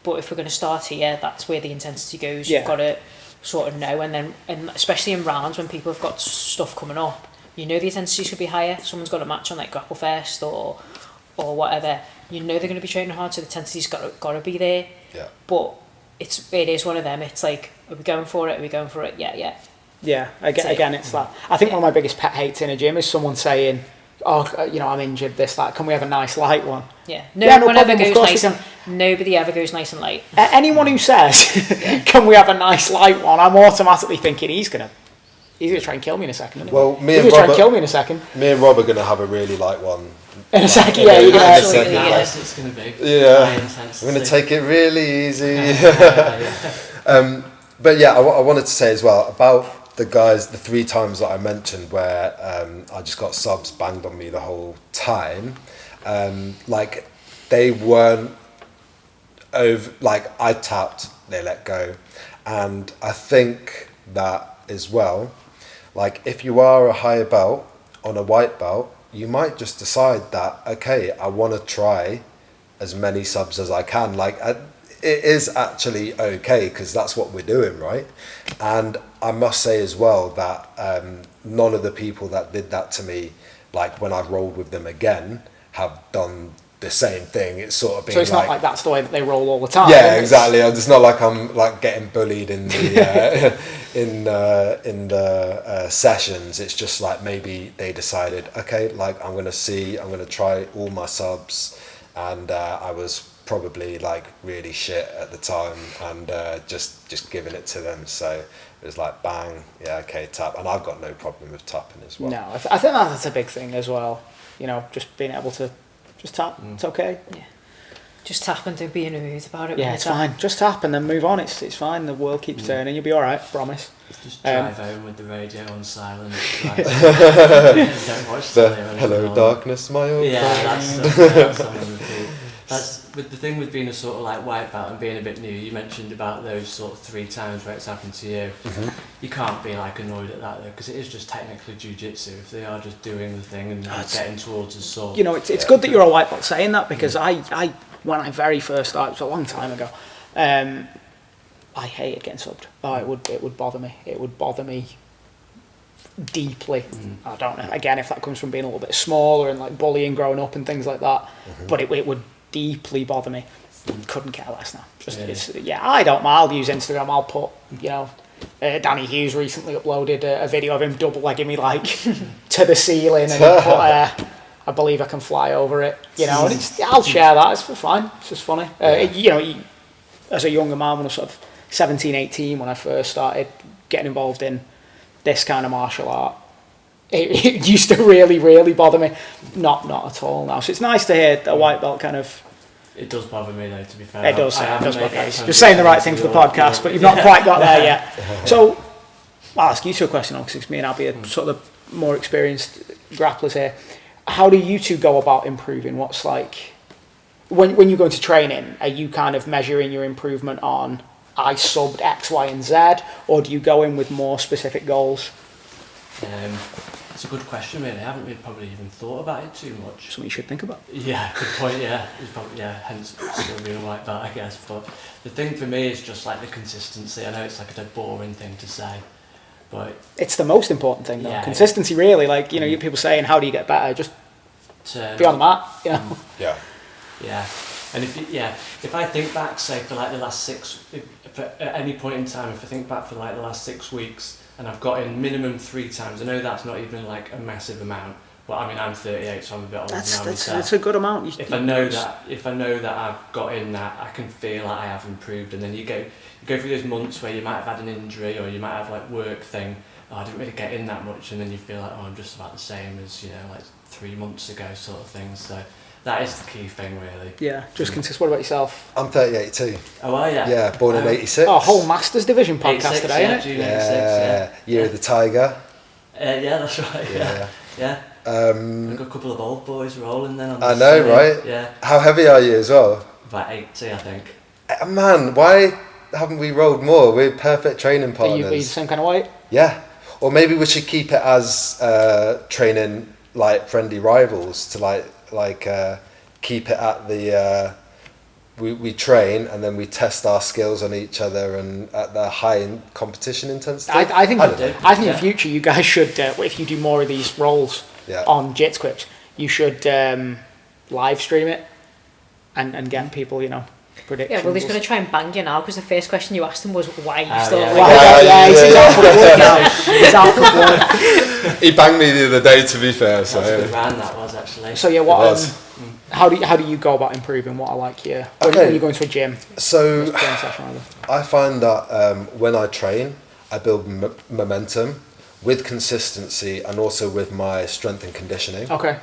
But if we're going to start here, that's where the intensity goes. You've got to sort of know, and especially in rounds when people have got stuff coming up, you know the intensity should be higher. Someone's got a match on like Grapple Fest or whatever, you know they're going to be training hard, so the intensity's got to be there. Yeah. But it is one of them. It's like, are we going for it? Are we going for it? Yeah. Yeah. Again, it's that. I think one of my biggest pet hates in a gym is someone saying, "Oh, you know, I'm injured. This, that. Can we have a nice light one?" Yeah. No one ever goes nice. Nobody ever goes nice and light. Anyone who says, "Can we have a nice light one?" I'm automatically thinking he's gonna try and kill me in a second. Isn't he? Well, Me and Rob are gonna have a really light one. In a second, you're gonna have absolutely, yes, it's going to be. Yeah, I'm going to take it really easy. But yeah, I wanted to say as well about the guys, the 3 times that I mentioned where I just got subs banged on me the whole time. Like they weren't over. Like I tapped, they let go, and I think that as well. Like if you are a higher belt on a white belt, you might just decide that, okay, I want to try as many subs as I can. Like, it is actually okay, because that's what we're doing, right? And I must say as well that none of the people that did that to me, like when I've rolled with them again, have done the same thing. It's sort of been so it's not like that's the way that they roll all the time. Yeah, exactly. It's not like I'm like getting bullied in the in the sessions. It's just like maybe they decided, okay, like I'm gonna try all my subs, and I was probably like really shit at the time, and just giving it to them. So it was like bang, yeah, okay, tap, and I've got no problem with tapping as well. No, I think that's a big thing as well. You know, just being able to just tap. It's okay. Yeah. Just tap and don't be in a mood about it. Yeah, it's fine. Just tap and then move on. It's fine. The world keeps turning. You'll be all right. Promise. Just drive home with the radio on silent. Don't watch the Hello Darkness, my old friend. That's on repeat. That's with the thing with being a sort of like white belt and being a bit new. You mentioned about those sort of 3 times where it's happened to you. Mm-hmm. You can't be like annoyed at that though, because it is just technically jiu-jitsu. If they are just doing the thing and getting towards a sword. You know, it's good that you're a white belt saying that, because I when I very first started, it was a long time ago. I hated getting subbed. Oh, it would bother me. It would bother me deeply. I don't know, again, if that comes from being a little bit smaller and like bullying growing up and things like that, but it would deeply bother me. Couldn't care less now. I don't mind. I'll use Instagram. I'll put, Danny Hughes recently uploaded a video of him double legging me like to the ceiling, and he put, I believe I can fly over it, and I'll share that. It's fine. It's just funny. As a younger man, when I was sort of 17, 18, when I first started getting involved in this kind of martial art, it used to really, really bother me. Not at all now. So it's nice to hear a white belt kind of. It does bother me though, to be fair. It does bother me. You're saying the right thing for the podcast, but you've not quite got there yet. So I'll ask you two a question, because me and Abby are sort of the more experienced grapplers here. How do you two go about improving? What's like, when you go into training, are you kind of measuring your improvement on I subbed X, Y, and Z, or do you go in with more specific goals? It's a good question, really. I haven't really probably even thought about it too much. Something you should think about. Yeah, good point. Hence still being like that, I guess. But the thing for me is just like the consistency. I know it's like a dead boring thing to say, but it's the most important thing, though. Yeah, consistency, really. Like people saying, "How do you get better?" Just be on the mat. Yeah. And if I think back, say for like the last at any point in time, if I think back for like the last 6 weeks, and I've got in minimum 3 times. I know that's not even like a massive amount, but I mean I'm 38, so I'm a bit older now myself. That's a good amount. If I know that I've got in that, I can feel like I have improved. And then you go through those months where you might have had an injury, or you might have like work thing. I didn't really get in that much, and then you feel like I'm just about the same as like 3 months ago, sort of thing. So. That is the key thing, really. Yeah, just consist. What about yourself? I'm 38 too. Oh, are you? Yeah, born in 86. Oh, whole Masters Division podcast today, isn't it? June 86, Year of the Tiger. Yeah, that's right. Yeah. I've got a couple of old boys rolling then. I know, right? Yeah. How heavy are you as well? About 80, I think. Man, why haven't we rolled more? We're perfect training partners. Are you the same kind of weight? Yeah. Or maybe we should keep it as training like friendly rivals to like keep it at the we train and then we test our skills on each other and at the high competition intensity. I think in future you guys should if you do more of these roles on Jits Quips, you should live stream it and get people predictions. Yeah, well, he's going to try and bang you now, because the first question you asked him was why you still he's out for blood now. He's out for blood. He banged me the other day, to be fair. So that was a good round, that was actually. So how do you go about improving? What I like here when you go into a gym? So I find that when I train, I build momentum with consistency and also with my strength and conditioning. Okay.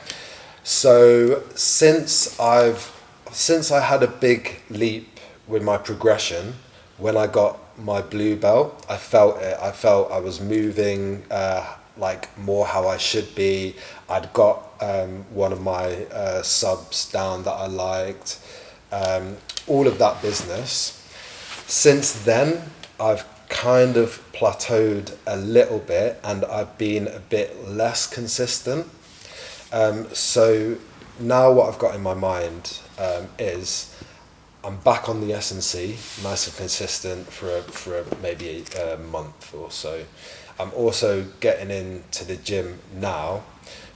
So since I had a big leap with my progression, when I got my blue belt, I felt it. I felt I was moving like more how I should be. I'd got one of my subs down that I liked, all of that business. Since then, I've kind of plateaued a little bit and I've been a bit less consistent. So now what I've got in my mind is I'm back on the S&C, nice and consistent for maybe a month or so. I'm also getting into the gym now.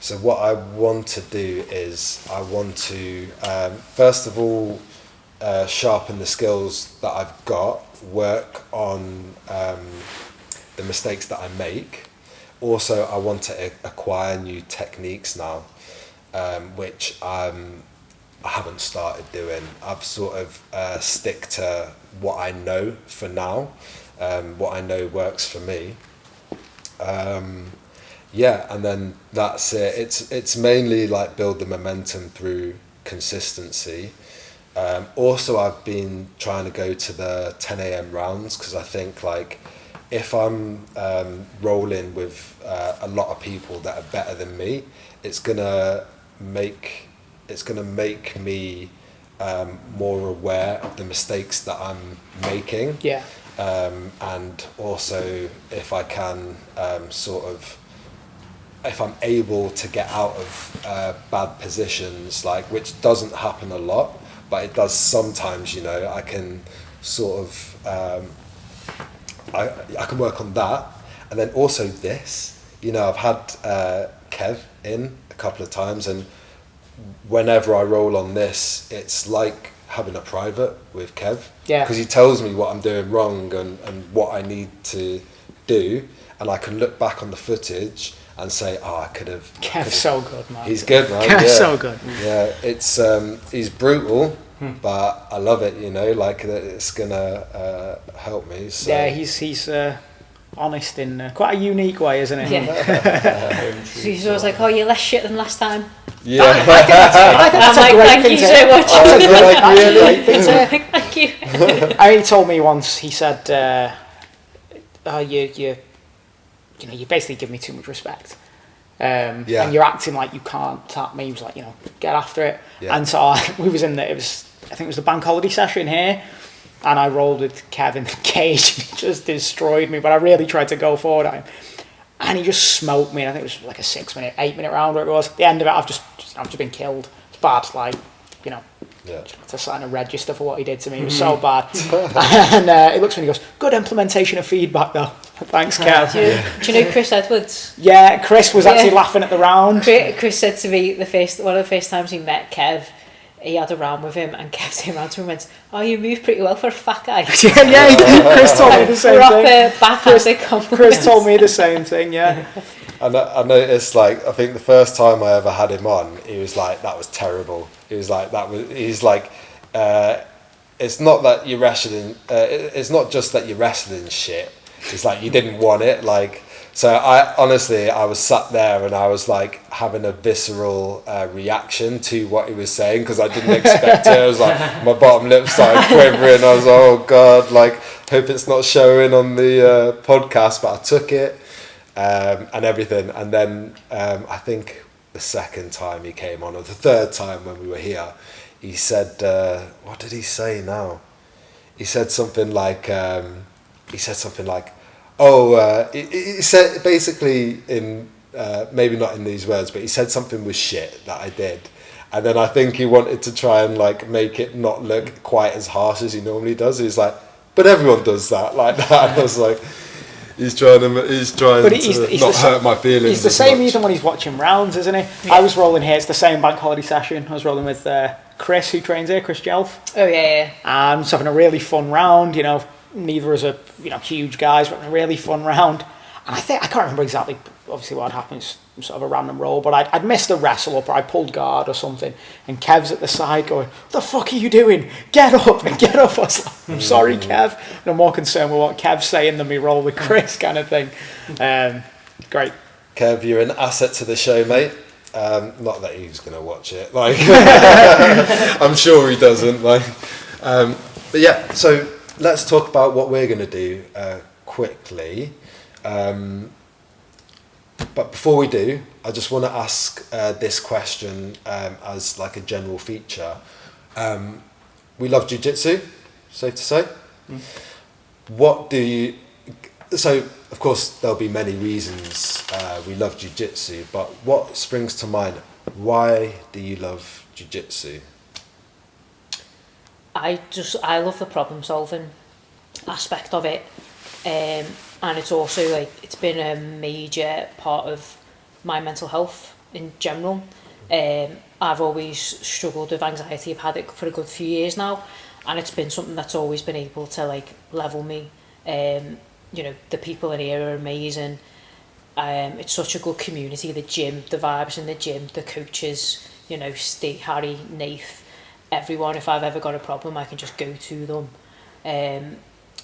So what I want to do is I want to first of all sharpen the skills that I've got, work on the mistakes that I make. Also, I want to acquire new techniques now, which I haven't started doing. I've sort of stick to what I know for now, what I know works for me. And then that's it. It's mainly like build the momentum through consistency. Also, I've been trying to go to the 10 a.m. rounds because I think like if I'm rolling with a lot of people that are better than me, it's gonna make me more aware of the mistakes that I'm making. Yeah. And also if I can if I'm able to get out of bad positions, like which doesn't happen a lot, but it does sometimes, I can sort of I can work on that. And then also this, you know, I've had Kev in a couple of times, and whenever I roll on this, it's like having a private with Kev. Yeah. Because he tells me what I'm doing wrong and what I need to do, and I can look back on the footage and say, oh, I could have... Kev's so good, man. He's good, man. Kev's yeah. so good. Yeah, it's he's brutal, but I love it, you know, like it's gonna help me. So. Yeah, he's honest in quite a unique way, isn't he? Yeah. So he's always like, oh, you're less shit than last time. Yeah. I think that's I'm a like, great thank thing you to so much. That's a great thing to I'm like, thank you. He told me once, he said, you basically give me too much respect. And you're acting like you can't tap me. He was like, you know, get after it. Yeah. And so we was in the, I think it was the bank holiday session here, and I rolled with Kev in the cage, and he just destroyed me, but I really tried to go forward at him. And he just smoked me, and I think it was like a 8 minute round, where it was. At the end of it, I've just been killed. It's bad, like, you know. Yeah. To sign a register for what he did to me. It was so bad. And he looks at me and he goes, good implementation of feedback though. Thanks, Kev. Do you know Chris Edwards? Yeah, Chris was actually laughing at the round. Chris said to me one of the first times he met Kev, he had a round with him, and Kev came around to him and went, oh, you move pretty well for a fat guy. yeah, he did. Chris told me the same thing. Chris told me the same thing, yeah. I noticed, like, I think the first time I ever had him on, he was like, that was terrible. He was like, he's like, it's not that you're wrestling, it's not just that you're wrestling shit. It's like, you didn't want it. Like, so I was sat there and I was like having a visceral reaction to what he was saying, because I didn't expect it. I was like, my bottom lip started quivering. I was like, oh God, like, hope it's not showing on the podcast, but I took it. And everything, and then I think the second time he came on, or the third time when we were here, he said, what did he say now? He said something like, he said basically in, maybe not in these words, but he said something was shit that I did. And then I think he wanted to try and like make it not look quite as harsh as he normally does. He's like, but everyone does that like that. And I was like, He's trying to not hurt my feelings. He's the same even when he's watching rounds, isn't he? Yeah. I was rolling here. It's the same bank holiday session. I was rolling with Chris, who trains here, Chris Jelf. Oh yeah. And just having a really fun round. You know, neither of us are huge guys, but having a really fun round. And I can't remember exactly, obviously, what happened. It's sort of a random roll, but I'd missed a wrestle up, or I pulled guard or something, and Kev's at the side going, what the fuck are you doing? Get up. I was like, I'm sorry, Kev. And I'm more concerned with what Kev's saying than me roll with Chris kind of thing. Great. Kev, you're an asset to the show, mate. Not that he's going to watch it. Like, I'm sure he doesn't. Like, but yeah, so let's talk about what we're going to do quickly. But before we do, I just want to ask this question as like a general feature. We love Jiu Jitsu, safe to say. What do you... So, of course, there'll be many reasons we love Jiu Jitsu, but what springs to mind? Why do you love Jiu Jitsu? I love the problem solving aspect of it. And it's also like, it's been a major part of my mental health in general. I've always struggled with anxiety. I've had it for a good few years now, and it's been something that's always been able to like level me. You know, the people in here are amazing. It's such a good community. The gym, the vibes in the gym, the coaches, you know, Steve, Harry, Nath, everyone. If I've ever got a problem, I can just go to them.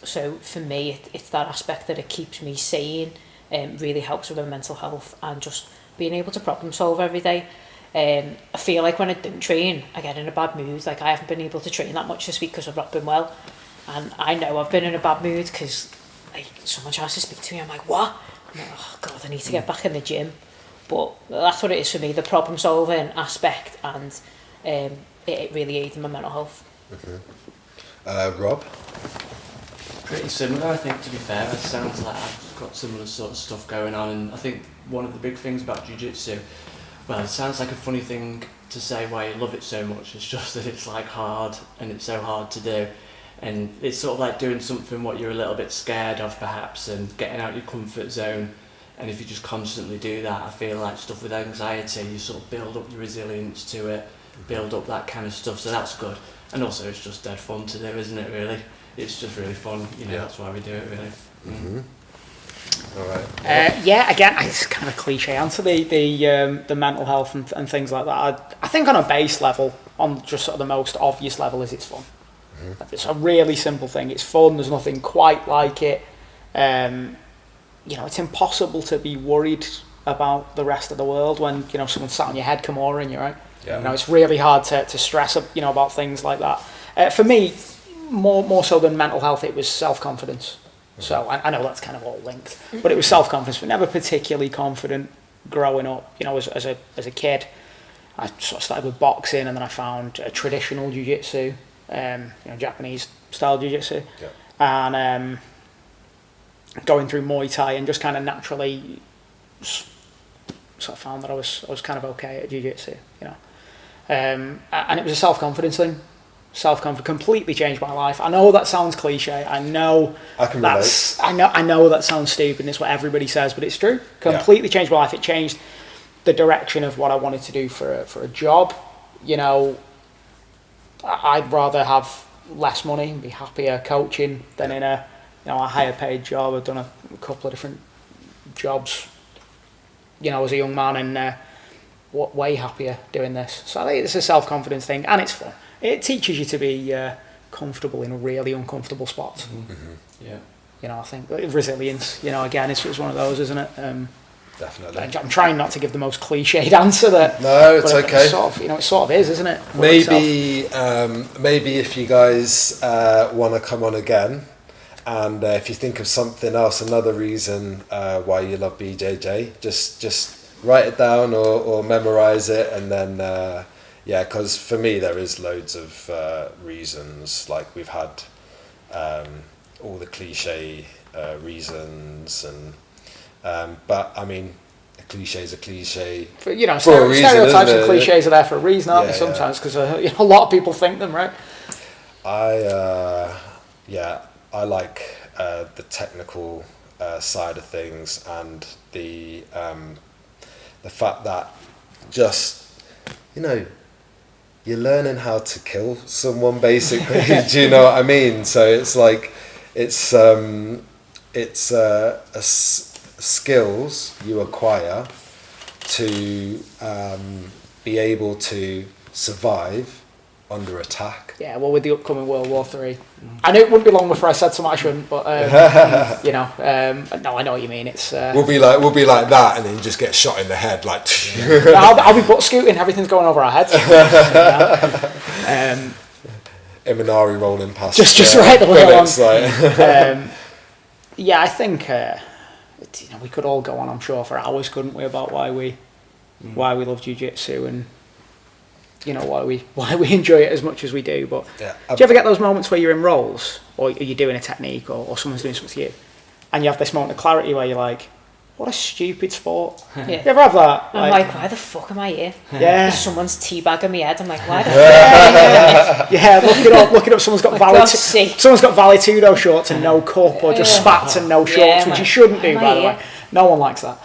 So for me, it's that aspect that it keeps me sane, really helps with my mental health, and just being able to problem solve every day. I feel like when I don't train, I get in a bad mood. Like, I haven't been able to train that much this week because I've not been well. And I know I've been in a bad mood because like, someone tries to speak to me. I'm like, what? I'm like, oh God, I need to get back in the gym. But that's what it is for me, the problem solving aspect, and it really aids in my mental health. Rob? Pretty similar, I think, to be fair. It sounds like I've got similar sort of stuff going on, and I think one of the big things about Jiu Jitsu, well, it sounds like a funny thing to say why you love it so much, it's just that it's like hard, and it's so hard to do, and it's sort of like doing something what you're a little bit scared of perhaps, and getting out your comfort zone And if you just constantly do that, I feel like stuff with anxiety, you sort of build up your resilience to it, build up that kind of stuff, so that's good. And also it's just dead fun to do, isn't it, really? It's just really fun, you know, that's why we do it, really. Mm-hmm. All right. Yeah, again, it's kind of a cliche answer, the mental health and things like that. I think on a base level, on just sort of the most obvious level, is it's fun. Mm-hmm. It's a really simple thing. It's fun. There's nothing quite like it. You know, it's impossible to be worried about the rest of the world when, you know, someone sat on your head Kimura and you're right. Yeah. You know, it's really hard to stress, you know, about things like that. For me, more so than mental health, it was self-confidence. So I know that's kind of all linked, but it was self-confidence. But never particularly confident growing up. You know, as a kid, I sort of started with boxing, and then I found traditional Jiu Jitsu, you know, Japanese style Jiu Jitsu, and going through Muay Thai, and just kind of naturally sort of found that I was kind of okay at Jiu Jitsu. You know, and it was a self-confidence thing. Self-confidence completely changed my life. I know that sounds cliche. I know I can relate. I know that sounds stupid, and it's what everybody says, but it's true. Completely changed my life. It changed the direction of what I wanted to do for a job. You know, I'd rather have less money and be happier coaching than in a higher paid job. I've done a couple of different jobs, you know, as a young man, and way happier doing this. So I think it's a self-confidence thing, and it's fun. It teaches you to be comfortable in really uncomfortable spots. Mm-hmm. Yeah. You know, I think resilience, you know, again, it's one of those, isn't it? Definitely. I'm trying not to give the most cliched answer there. No, it's okay. It sort of, you know, it sort of is, isn't it? Maybe if you guys want to come on again, and if you think of something else, another reason why you love BJJ, just write it down or memorize it, and then because for me there is loads of reasons. Like we've had all the cliche reasons, and but I mean, a cliche is a cliche. You know, for a reason, stereotypes and cliches are there for a reason, aren't they? Sometimes because you know, a lot of people think them, right? I like the technical side of things, and the fact that just, you know, you're learning how to kill someone, basically. Do you know what I mean? So it's like it's skills you acquire to be able to survive under attack. Yeah, well, with the upcoming World War III, I knew it wouldn't be long before I said something I shouldn't, but you know, no, I know what you mean. It's we'll be like that, and then just get shot in the head, like. I'll be butt scooting. Everything's going over our heads. Imanari rolling past. Just right the way along. Like. Yeah, I think you know, we could all go on, I'm sure, for hours, couldn't we, about why we love Jiu Jitsu, and you know, why we enjoy it as much as we do. But do you ever get those moments where you're in rolls, or you're doing a technique, or someone's doing something to you, and you have this moment of clarity where you're like, what a stupid sport. Yeah. You ever have that? I'm like, why the fuck am I here? Yeah. Someone's teabagging my head. I'm like, why the fuck am I here? Yeah, look it up. Someone's got Vale Tudo shorts and no cup, or just spats and no shorts, which you shouldn't do, by the way. No one likes that.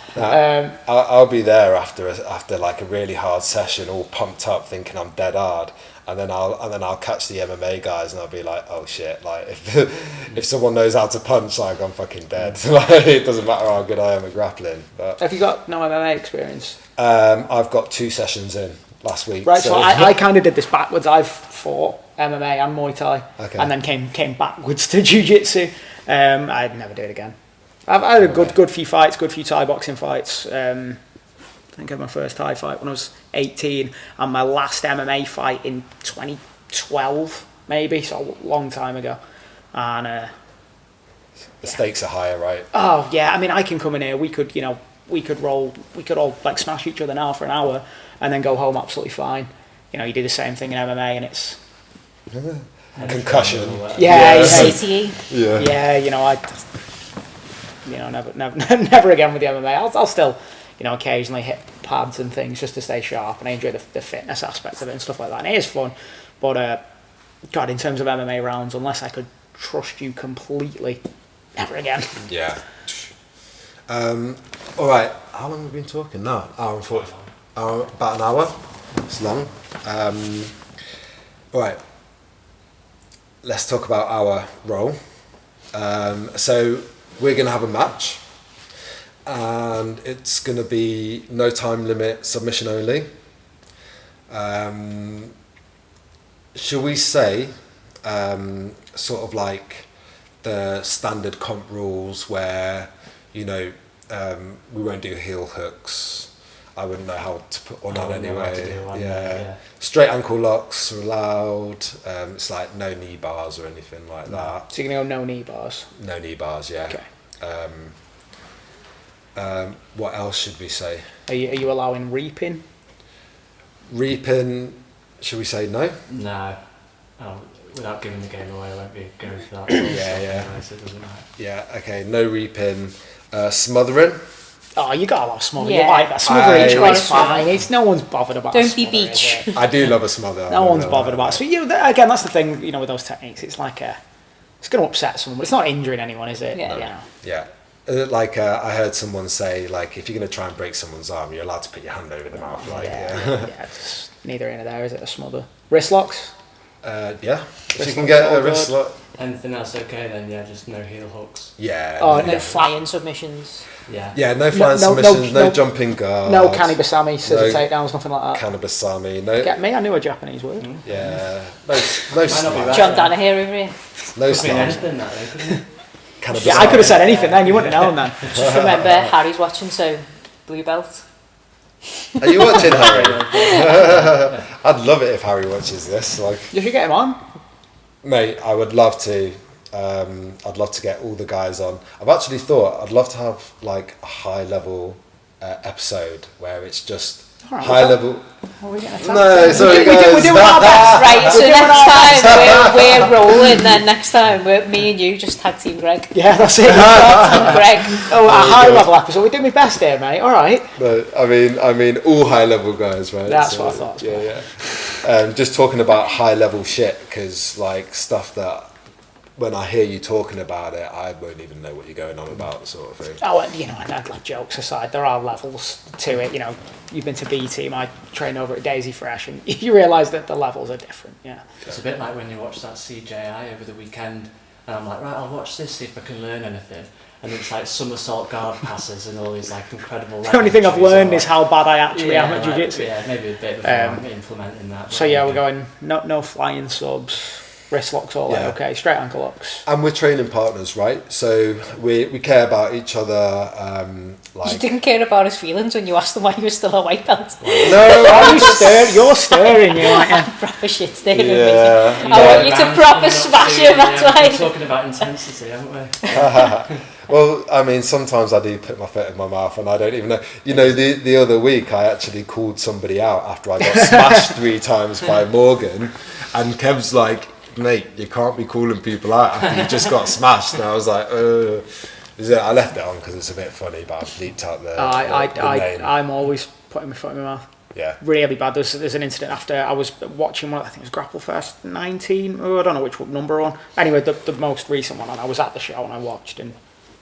I'll be there after like a really hard session, all pumped up, thinking I'm dead hard, and then I'll catch the MMA guys, and I'll be like, oh shit! Like if someone knows how to punch, like I'm fucking dead. Like, it doesn't matter how good I am at grappling. But have you got no MMA experience? I've got 2 sessions in last week. Right, so I kind of did this backwards. I've fought MMA and Muay Thai, and then came backwards to Jiu Jitsu. I'd never do it again. I've had a good few fights, good few Thai boxing fights. I think I had my first Thai fight when I was 18, and my last MMA fight in 2012, maybe, so a long time ago. And the stakes are higher, right? Oh yeah, I mean, I can come in here. We could all like smash each other now for an hour, and then go home absolutely fine. You know, you do the same thing in MMA, and it's concussion. Yeah. CTE. Yeah, you know, never again with the MMA. I'll still, you know, occasionally hit pads and things just to stay sharp, and I enjoy the fitness aspect of it and stuff like that. And it is fun, but God, in terms of MMA rounds, unless I could trust you completely, never again. Yeah. All right, how long have we been talking now? Hour and 40. About an hour. It's long. All right. Let's talk about our role. So we're going to have a match, and it's going to be no time limit, submission only. Shall we say sort of like the standard comp rules where, you know, we won't do heel hooks. I wouldn't know how to put one on anyway. Yeah. Straight ankle locks are allowed. It's like no knee bars or anything like that. So you're going to go no knee bars? No knee bars, yeah. Okay. What else should we say? Are you allowing reaping? Reaping, should we say no? No. Oh, without giving the game away, I won't be going for that. Yeah. Anyway, so it doesn't matter. Yeah, okay, no reaping. Smothering. Oh, you got a lot of smother. Yeah. You like that. Smother each way is Smother. fine. It's no one's bothered about. Don't a be smother, beach. is it? I do love a smother. No one's bothered about it. So again, that's the thing. You know, with those techniques, it's like it's going to upset someone, but it's not injuring anyone, is it? Yeah. You know. Yeah. I heard someone say, like, if you're going to try and break someone's arm, you're allowed to put your hand over the mouth. Like, Yeah. It's neither in or there, is it? A smother. Wrist locks. Yeah. If you Wrist can locks get all a wrist good. lock. Anything else okay then? Yeah, just no heel hooks. Yeah. Oh, No flying submissions. Yeah. Yeah, no flying submissions, no jumping guards. No kanibasami, scissor No takedowns, nothing like that. Kanabasami, no. Get me? I knew a Japanese word. Yeah. No Might not be smash. right. John Danaher over here. No Could be smash. anything that way, couldn't it? Kanabasami. Yeah, I could have said anything then. You wouldn't have known then. Just remember, Harry's watching, so blue belt. Are you watching, Harry? I'd love it if Harry watches this. Like, You should get him on. mate, I would love to. I'd love to get all the guys on. I've actually thought I'd love to have like a high level episode where it's just Alright, high level. What are we getting No, sorry guys. We're doing our best. Right, so We're doing next our time we're rolling, then next time me and you just tag team Greg. Yeah, that's it. Team Greg. Oh, a high level episode. We did my best here, mate. All right. No, I mean all high level guys, right? That's what I thought. Yeah. Just talking about high level shit, because like stuff that when I hear you talking about it, I won't even know what you're going on about, sort of thing. Oh, and, you know, and like jokes aside, there are levels to it. You know, you've been to B Team, I train over at Daisy Fresh, and you realise that the levels are different. Yeah. It's a bit like when you watch that CJI over the weekend, and I'm like, right, I'll watch this, see if I can learn anything. And it's like somersault guard passes and all these like incredible. The only thing I've learned is how bad I actually am at like, jiu-jitsu. Yeah, maybe a bit before I'm implementing that. So yeah, we're going no flying subs, wrist locks all Yeah. okay, straight ankle locks. And we're training partners, right? So we care about each other. You Like didn't care about his feelings when you asked him why he was still a white belt. Oh, you're stirring, you like, yeah. Proper shit staring Yeah. at me. I want you to proper smash him, that's why. We're talking about intensity, haven't we? Well, I mean, sometimes I do put my foot in my mouth and I don't even know. You know, the other week I actually called somebody out after I got smashed 3 times by Morgan, and Kev's like, mate, you can't be calling people out after you just got smashed. And I was like, I left it on because it's a bit funny, but I've bleeped out the name. I'm always putting my foot in my mouth. Yeah. Really bad. There's an incident after I was watching one, I think it was Grapple Fest 19, I don't know which number one. Anyway, the most recent one, and I was at the show and I watched, and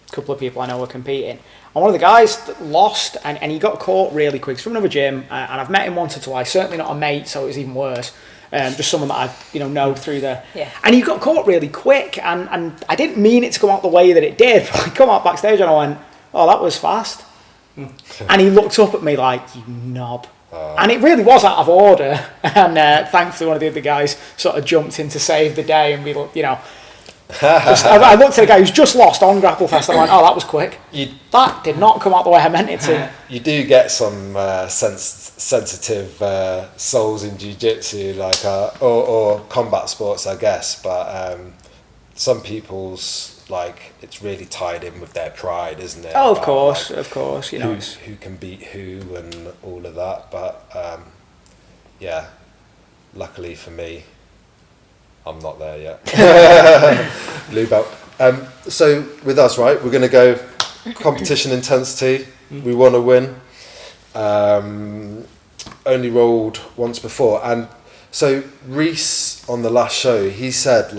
a couple of people I know were competing. And one of the guys that lost, and he got caught really quick. He's from another gym, and I've met him once or twice, certainly not a mate, so it was even worse. Just someone that I know through the... Yeah. And he got caught really quick, and I didn't mean it to come out the way that it did, but I come out backstage and I went, oh, that was fast. And he looked up at me like, you knob. And it really was out of order, and thankfully one of the other guys sort of jumped in to save the day, and we, you know... I looked at a guy who's just lost on Grapple Fest and I went, oh, that was quick. That did not come out the way I meant it to. You do get some sensitive souls in jiu-jitsu, like or combat sports, I guess, but some people's, like, it's really tied in with their pride, isn't it? Oh, of About, course, you know. who can beat who and all of that, but yeah, luckily for me, I'm not there yet. Blue belt. So with us, right, we're going to go competition intensity. We want to win. Only rolled once before. And so Reese on the last show, he said,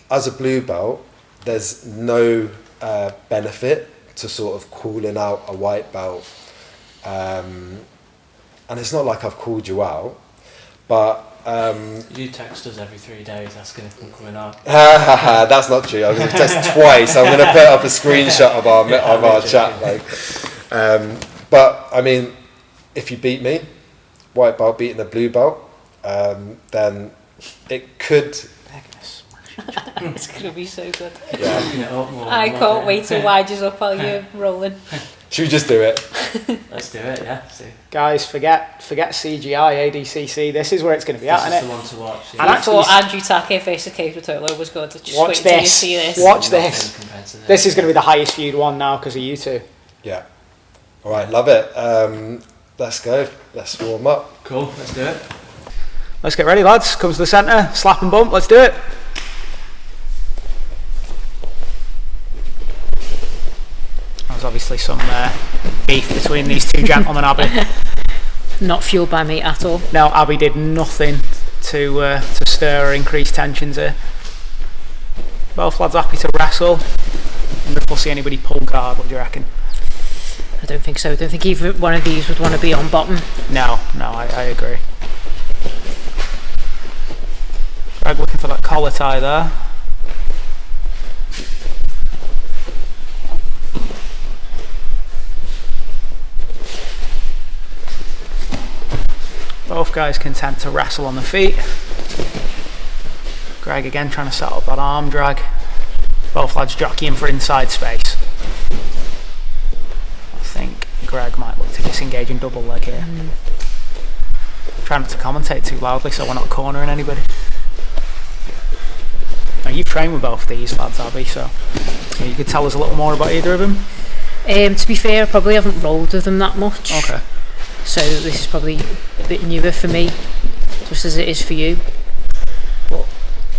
as a blue belt, there's no benefit to sort of calling out a white belt. And it's not like I've called you out, but you text us every 3 days asking if I'm coming out. that's not true. I'm going to text twice. I'm going to put up a screenshot of our chat. Like, but I mean, if you beat me, white belt beating a blue belt, then it could. It's going to be so good. Yeah. I can't wait to wind you up while you're rolling. Should we just do it? Let's do it, yeah. See. Guys, forget CGI, ADCC. This is where it's going to be at, This isn't is it? the one to watch. And I actually, thought Andrew Take versus Kate Rotolo was good. Just watch wait till you this. see this. Watch this. This is going to be the highest viewed one now because of you two. Yeah. All right, love it. Let's go. Let's warm up. Cool, let's do it. Let's get ready, lads. Come to the centre, slap and bump. Let's do it. There's obviously some beef between these two gentlemen, Abby. Not fueled by me at all. No, Abby did nothing to stir or increase tensions here. Both lads happy to wrestle. I wonder if we'll see anybody pull guard. What do you reckon? I don't think so. I don't think either one of these would want to be on bottom. No, I agree. Greg looking for that collar tie there. Both guys content to wrestle on the feet. Greg again trying to set up that arm drag. Both lads jockeying for inside space. I think Greg might look to disengage in double leg here. Try not to commentate too loudly so we're not cornering anybody. Now you've trained with both these lads, Abby, so you could tell us a little more about either of them. To be fair, I probably haven't rolled with them that much. Okay. So this is probably a bit newer for me, just as it is for you. But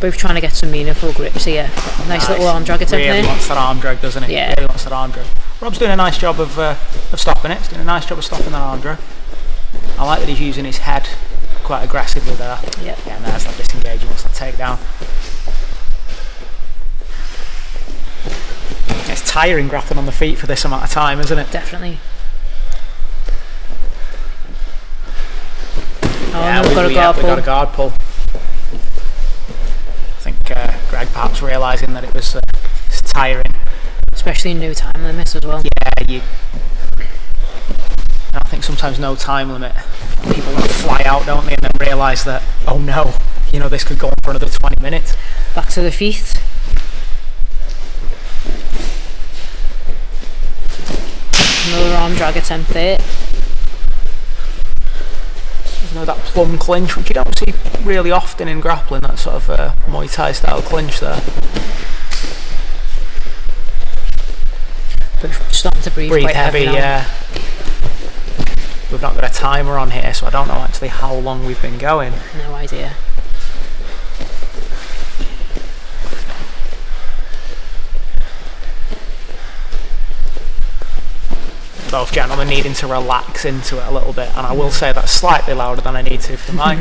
both trying to get some meaningful grips here. Nice little arm drag attempt there. Really wants that arm drag, doesn't he? Yeah. Really wants that arm drag. Rob's doing a nice job of stopping it. He's doing a nice job of stopping that arm drag. I like that he's using his head quite aggressively there. Yep. Yeah, and there's that disengaging, wants that takedown. It's tiring grappling on the feet for this amount of time, isn't it? Definitely. Yeah, no, we've got a guard pull. I think Greg perhaps realising that it was tiring. Especially in no time limit as well. Yeah, and I think sometimes no time limit, people want to fly out, don't they, and then realise that, oh no, this could go on for another 20 minutes. Back to the feet. Another arm drag attempt there. That plum clinch, which you don't see really often in grappling, that sort of Muay Thai style clinch there. But starting to breathe quite heavy, now. yeah. We've not got a timer on here, so I don't know actually how long we've been going. No idea. Both gentlemen needing to relax into it a little bit, and I will say that's slightly louder than I need to for the mic.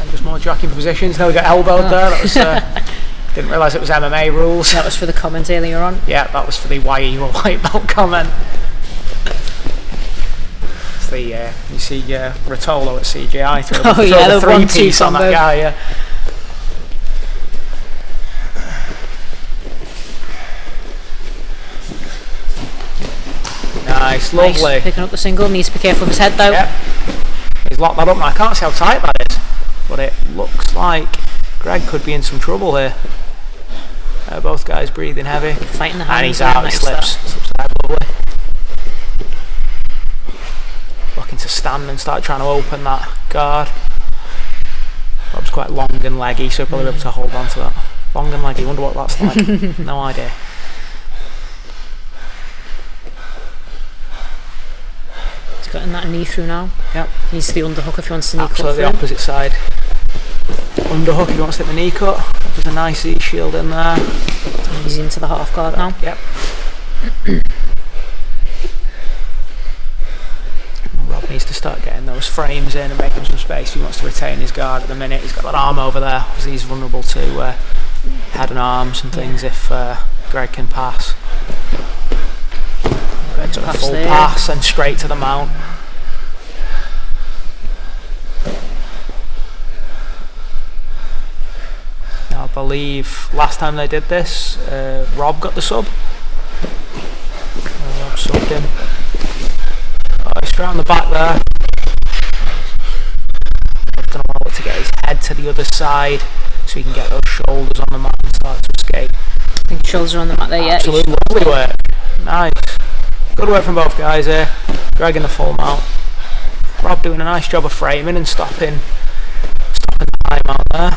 And just more jockeying positions. Now we got elbowed there. That was didn't realise it was MMA rules. That was for the comment earlier on. Yeah, that was for the why are you a white belt comment. You see Rotolo at CGI throw the three-piece on that guy, yeah. Nice, lovely. Picking up the single, needs to be careful of his head though. Yep. He's locked that up now. I can't see how tight that is, but it looks like Greg could be in some trouble here. Both guys breathing heavy. Fighting the hands. And he's out, he slips the head, lovely. Looking to stand and start trying to open that guard. Rob's quite long and leggy, so he'll probably be able to hold on to that. Long and leggy, wonder what that's like. No idea. He's gotten that knee through now. Yep. Needs the underhook if he wants to knee cut Absolutely through. the opposite side. Underhook if he wants to hit the knee cut. There's a nice E shield in there. And he's into the half guard now. Yep. Rob needs to start getting those frames in and making some space. He wants to retain his guard at the minute. He's got that arm over there, because he's vulnerable to head and arms and things if Greg can pass. Greg's got a full pass and straight to the mount. Now I believe last time they did this, Rob got the sub. Rob subbed him. Oh, he's straight on the back there. Rob's going to want to look to get his head to the other side so he can get those shoulders on the mat and start to escape. I think shoulders are on the mat there, yeah. Absolutely lovely work. Nice. Good work from both guys here. Greg in the full mount. Rob doing a nice job of framing and stopping the time out there.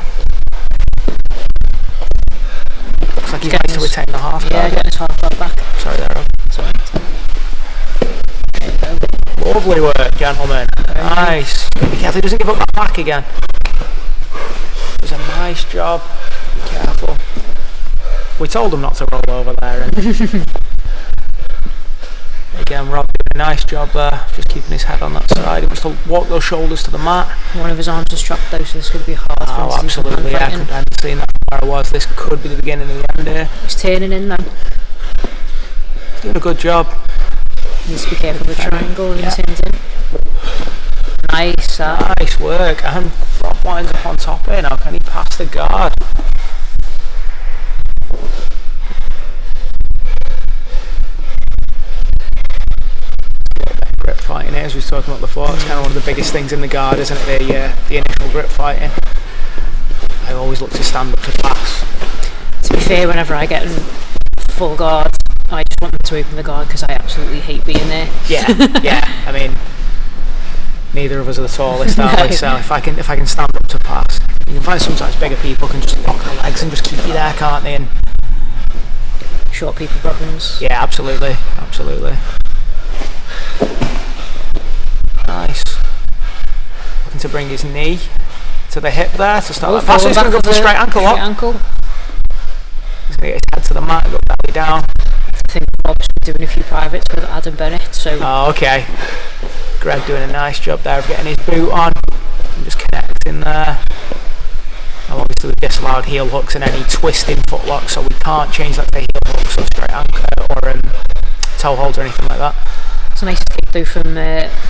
Looks like he's getting to retain the half guard. Yeah, getting his half guard back. Sorry there, Rob. That's alright. There you go. Lovely work, gentlemen. Nice. Be careful he doesn't give up that back again. It was a nice job. Be careful. We told him not to roll over there. And again, Rob did a nice job there, just keeping his head on that side. He wants to walk those shoulders to the mat. One of his arms is trapped though, so this could be hard for him to do some absolutely, yeah. I hand hadn't seen that where I was. This could be the beginning of the end here. He's turning in though. He's doing a good job. He needs to be careful of the triangle when he turns in. Nice. Nice work. And Rob winds up on top here now. Can he pass the guard? Grip fighting here, as we were talking about before, it's kind of one of the biggest things in the guard, isn't it? The initial grip fighting. I always look to stand up to pass. To be fair, whenever I get in full guard, I just want them to open the guard because I absolutely hate being there. Yeah. I mean, neither of us are the tallest, are we? So if I can stand up to pass, you can find sometimes bigger people can just lock the legs and just keep you there, can't they? And short people problems. Yeah, absolutely. Nice. Looking to bring his knee to the hip there to start that pass. He's going to go for the straight ankle lock. He's going to get his head to the mat, go belly down. I think Bob's doing a few privates with Adam Bennett, so... Oh, okay. Greg doing a nice job there of getting his boot on and just connecting there. Now obviously we've disallowed heel hooks and any twisting footlocks, so we can't change that to heel hooks or straight ankle or toe holds or anything like that. It's a nice kick though from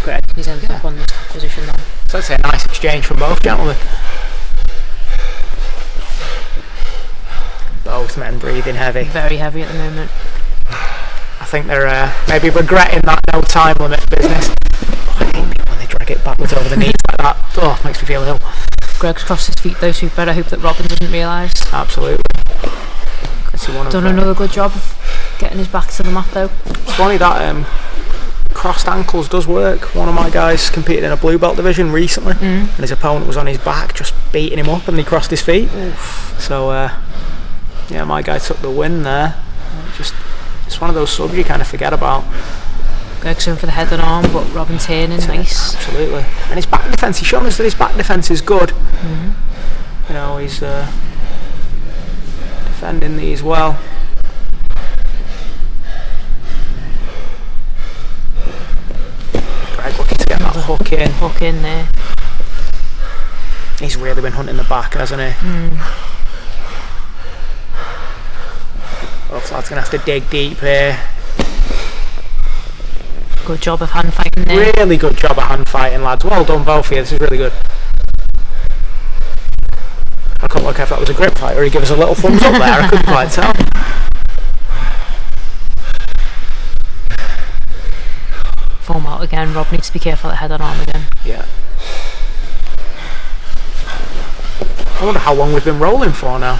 Greg. He's ended up on this position now. So I'd say a nice exchange from both gentlemen. Both men breathing heavy. Very heavy at the moment. I think they're maybe regretting that no time limit business. I hate people when they drag it backwards over the knees like that. Oh, makes me feel ill. Greg's crossed his feet though, so we better hope that Robin doesn't realise. Absolutely. Done another good job of getting his back to the mat though. It's funny that crossed ankles does work. One of my guys competed in a blue belt division recently, and his opponent was on his back just beating him up and he crossed his feet. Oof. So yeah, my guy took the win there. It's one of those subs you kind of forget about. Greg's going for the head and arm, but Robin turning, nice. Absolutely. And his back defence, he's shown us that his back defence is good. You know, he's defending these well. Greg looking to get that hook in. Hook in there. He's really been hunting the back, hasn't he? Both lads going to have to dig deep here. Good job of hand fighting there. Really good job of hand fighting, lads. Well done both of you, this is really good. I couldn't work out if that was a grip fight or he'd give us a little thumbs up there, I couldn't quite tell. Form out again, Rob needs to be careful at head and arm again. Yeah. I wonder how long we've been rolling for now.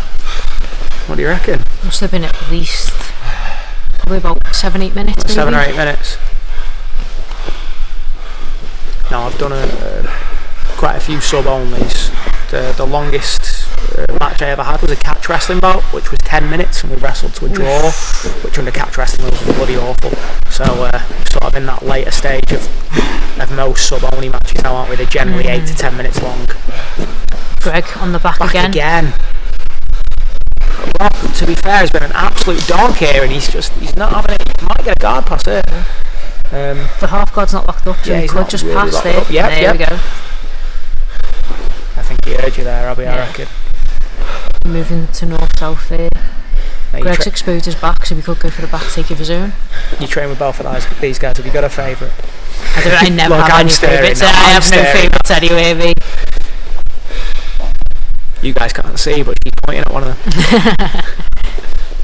What do you reckon? Must have been at least probably about 7-8 minutes. 7 or 8 minutes. Now I've done quite a few sub-onlys. The longest match I ever had was a catch wrestling bout, which was 10 minutes, and we wrestled to a draw, which under catch wrestling was bloody awful. So sort of in that later stage of most sub-only matches now, aren't we? They're generally 8 to 10 minutes long. Greg on the back again. Rob, to be fair, has been an absolute dog here, and he's not having it. He might get a guard pass here. The half guard's not locked up, so Yeah, he he's could not just really pass locked there. up. Yep, There we yep. go. I think he heard you there, Abby, I Yeah. reckon. Moving to north-south there. Now, Greg's exposed his back, so we could go for the back take of his own. you train with both of these guys. Have you got a favourite? I never Look, have I'm any staring favourites. now, I I'm have no staring favourites anyway, me. You guys can't see, but she's pointing at one of them.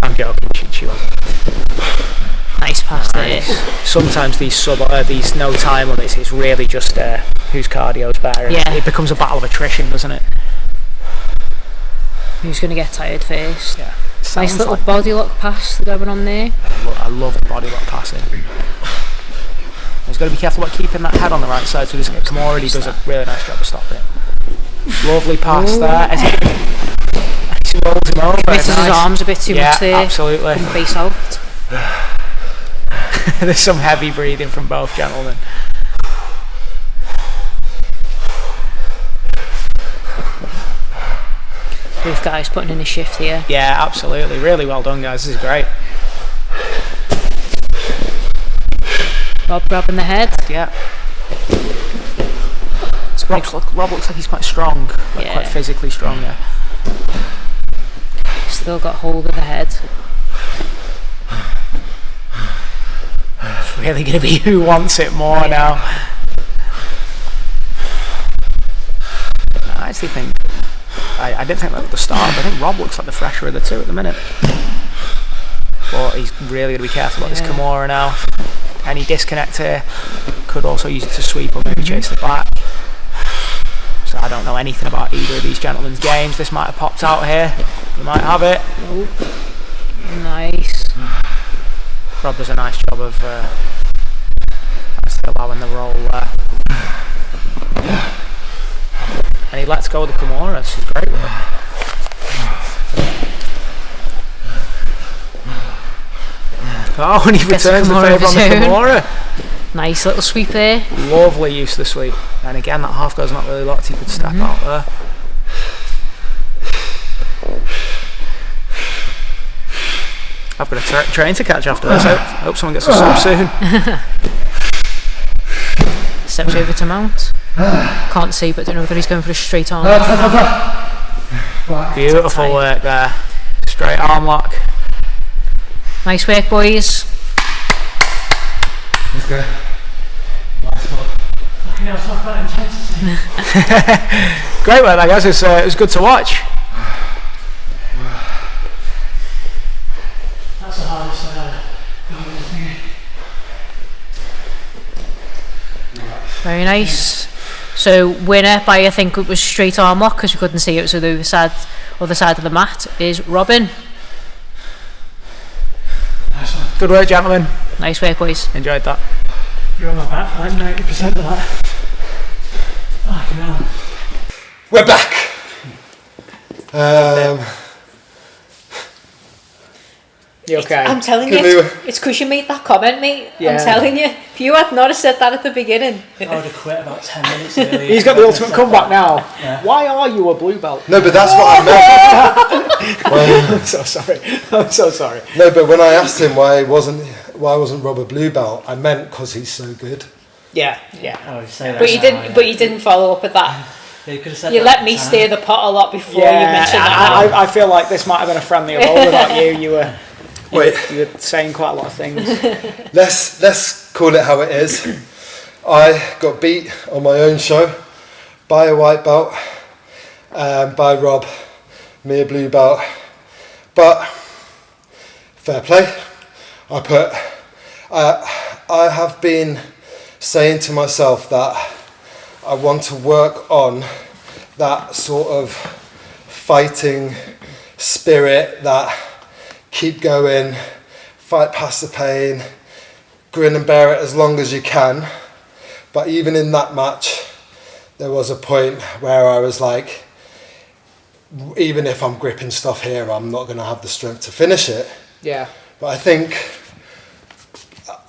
I'm joking, she wasn't. Nice pass there. Sometimes these no time limits, it's really just whose cardio's better. Yeah. It becomes a battle of attrition, doesn't it? Who's going to get tired first? Yeah. Nice Sounds little like- body lock pass going on there. I love body lock passing. He's got to be careful about keeping that head on the right side so he doesn't get Kimura. He does a really nice job of stopping it. Lovely pass there. As he rolls him over. Committed his Nice. arms a bit too much there. Absolutely. And face out. There's some heavy breathing from both gentlemen. Both guys putting in a shift here. Yeah, absolutely. Really well done, guys. This is great. Rob grabbing the head. Yeah. Rob looks like he's quite strong, like Yeah. quite physically strong. Yeah. Still got hold of the head. It's really going to be who wants it more now. I actually think I didn't think that at the start, but I think Rob looks like the fresher of the two at the minute. But he's really going to be careful about this Kimura now. Any disconnect here, could also use it to sweep or maybe chase the back. So I don't know anything about either of these gentlemen's games. This might have popped out here. You might have it. Oh, nice. Rob does a nice job of still allowing the roll there. And he lets go of the Kimura. This is great work. Oh, and he Gets returns the Kimura favour on the of his own. Kimura. Nice little sweep there. Lovely use of the sweep. And again, that half guard's not really locked. He could step out there. I've got a train to catch after this. I hope someone gets a sub soon. Steps over to mount. Can't see, but don't know whether he's going for a straight arm. Beautiful work there. Straight arm lock. Nice work, boys. Okay. Great work, that guys. It was good to watch. That's the hardest Very nice. So winner by, I think it was straight arm lock because we couldn't see it was on the other side of the mat, is Robin. Good work, gentlemen. Nice work, boys. Enjoyed that. You're on my back, like 90% of that. Fucking hell. We're back. You okay? I'm telling Can you, we- it's because you made that comment, mate. Yeah. I'm telling you. If you had not have said that at the beginning. I would have quit about 10 minutes earlier. He's got the ultimate comeback now. Yeah. Why are you a blue belt? No, but that's what I meant. When- I'm so sorry. I'm so sorry. no, but when I asked him why wasn't Rob a blue belt, I meant because he's so good. Yeah. Oh, you say that But you now, didn't. yeah. But you didn't follow up with that. Yeah, you could have said You that let at me the time. stir the pot a lot before you mentioned that. I feel like this might have been a friendlier role without you. You were Wait, saying quite a lot of things. let's call it how it is. I got beat on my own show by a white belt, by Rob, me a blue belt. But fair play. I have been saying to myself that I want to work on that sort of fighting spirit, that keep going, fight past the pain, grin and bear it as long as you can. But even in that match, there was a point where I was like, even if I'm gripping stuff here, I'm not going to have the strength to finish it. Yeah. But I think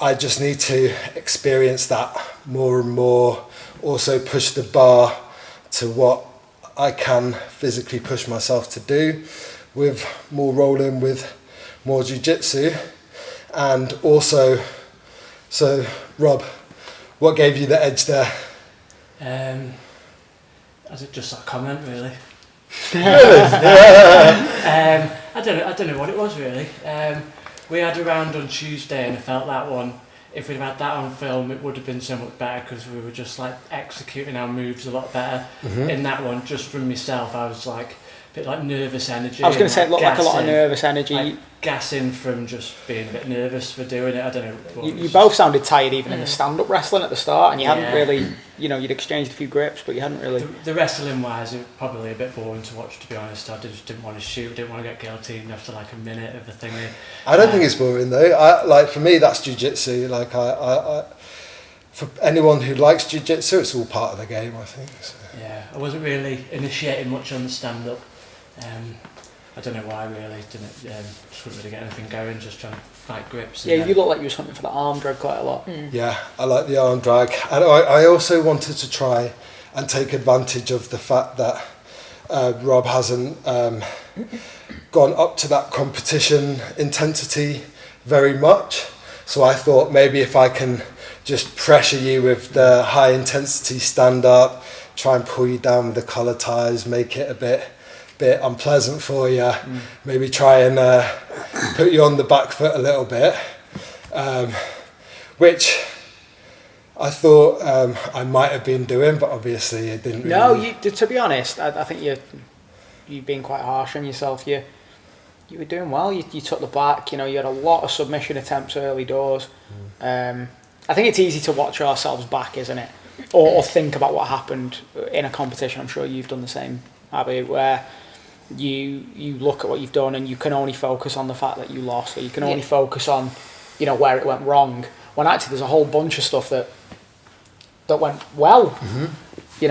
I just need to experience that more and more, also push the bar to what I can physically push myself to do, with more rolling, with more jiu-jitsu, and also so Rob, what gave you the edge there? As it just a comment, really. Really? I don't know what it was really. We had a round on Tuesday, and I felt that one, if we'd had that on film, it would have been so much better because we were just like executing our moves a lot better. In that one, just from myself, I was like a bit like nervous energy. I was going to say it looked like a lot of gassing, nervous energy. like gassing from just being a bit nervous for doing it. I don't know. You both sounded tired even in the stand-up wrestling at the start, and you hadn't really, you'd exchanged a few grips, but you hadn't really... The wrestling wise, it was probably a bit boring to watch, to be honest. I just didn't want to shoot, didn't want to get guillotined after like a minute of the thing. I don't think it's boring though. For me, that's jiu-jitsu. Like I for anyone who likes jiu-jitsu, it's all part of the game, I think. So. Yeah, I wasn't really initiating much on the stand-up. I don't know why really, just couldn't really get anything going, just trying to fight grips. Yeah, you look like you were hunting for the arm drag quite a lot. Yeah, I like the arm drag. And I also wanted to try and take advantage of the fact that Rob hasn't gone up to that competition intensity very much. So I thought maybe if I can just pressure you with the high intensity stand up, try and pull you down with the collar ties, make it a bit unpleasant for you, maybe try and put you on the back foot a little bit, which I thought I might have been doing, but obviously it didn't really. No, to be honest, I think you've been quite harsh on yourself. You were doing well. You took the back. You had a lot of submission attempts early doors. I think it's easy to watch ourselves back, isn't it? Or think about what happened in a competition. I'm sure you've done the same, Abby, where you look at what you've done and you can only focus on the fact that you lost, or you can only focus on where it went wrong, when actually there's a whole bunch of stuff that went well. You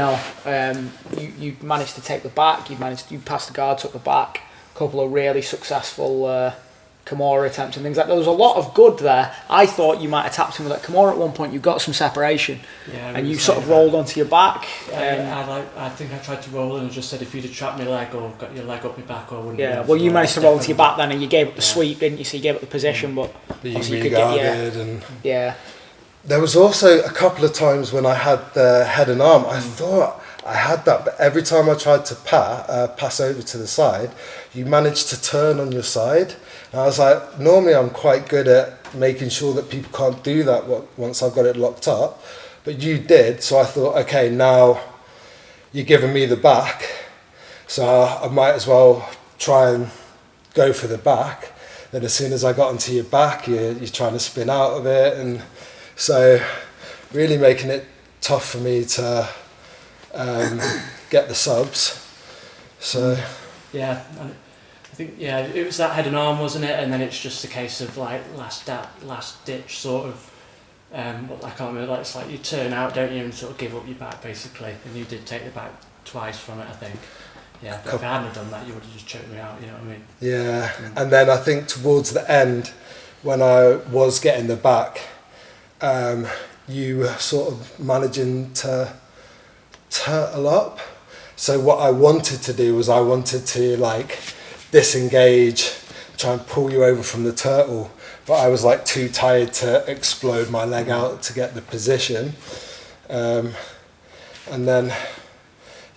managed to take the back, you passed the guard, took the back, a couple of really successful Kimura attempts and things like that. There was a lot of good there. I thought you might have tapped him with that Kimura at one point. You got some separation, and you sort of rolled onto your back. I think I tried to roll and just said if you'd have trapped my leg or got your leg up my back, or wouldn't. Yeah, well, you managed to roll into your back then, and you gave up the sweep, didn't you? So you gave up the position, but you regarded and yeah. There was also a couple of times when I had the head and arm. I thought I had that, but every time I tried to pass over to the side, you managed to turn on your side. And I was like, normally I'm quite good at making sure that people can't do that once I've got it locked up, but you did. So I thought, okay, now you're giving me the back, so I might as well try and go for the back. Then as soon as I got onto your back, you're trying to spin out of it, and so really making it tough for me to get the subs. So yeah, I think it was that head and arm, wasn't it? And then it's just a case of like last ditch sort of. I can't remember. It's like you turn out, don't you, and sort of give up your back basically. And you did take the back twice from it, I think. Yeah, but if I hadn't done that, you would have just choked me out. You know what I mean? Yeah, and then I think towards the end, when I was getting the back, you were sort of managing to turtle up. So what I wanted to do was I wanted to like disengage, try and pull you over from the turtle, but I was like too tired to explode my leg out to get the position. And then,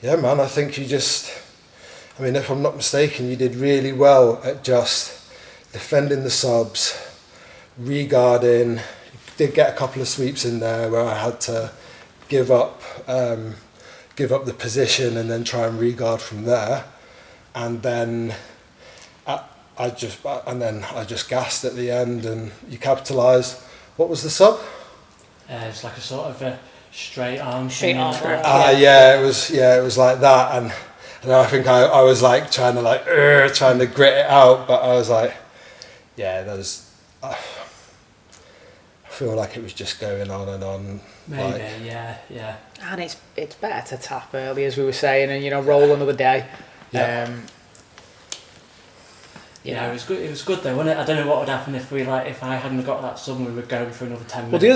yeah, man, I think if I'm not mistaken, you did really well at just defending the subs, regarding. You did get a couple of sweeps in there where I had to give up the position and then try and regard from there, and then I just gassed at the end, and you capitalised. What was the sub? It's like a sort of a straight arm. Yeah, it was like that, and I think I was like trying to grit it out, but I was like, yeah, that was. I feel like it was just going on and on. Maybe, yeah. And it's better to tap early, as we were saying, and roll another day. Yeah. It was good. It was good though, wasn't it? I don't know what would happen if I hadn't got that sub, we would go for another 10 minutes. Well, the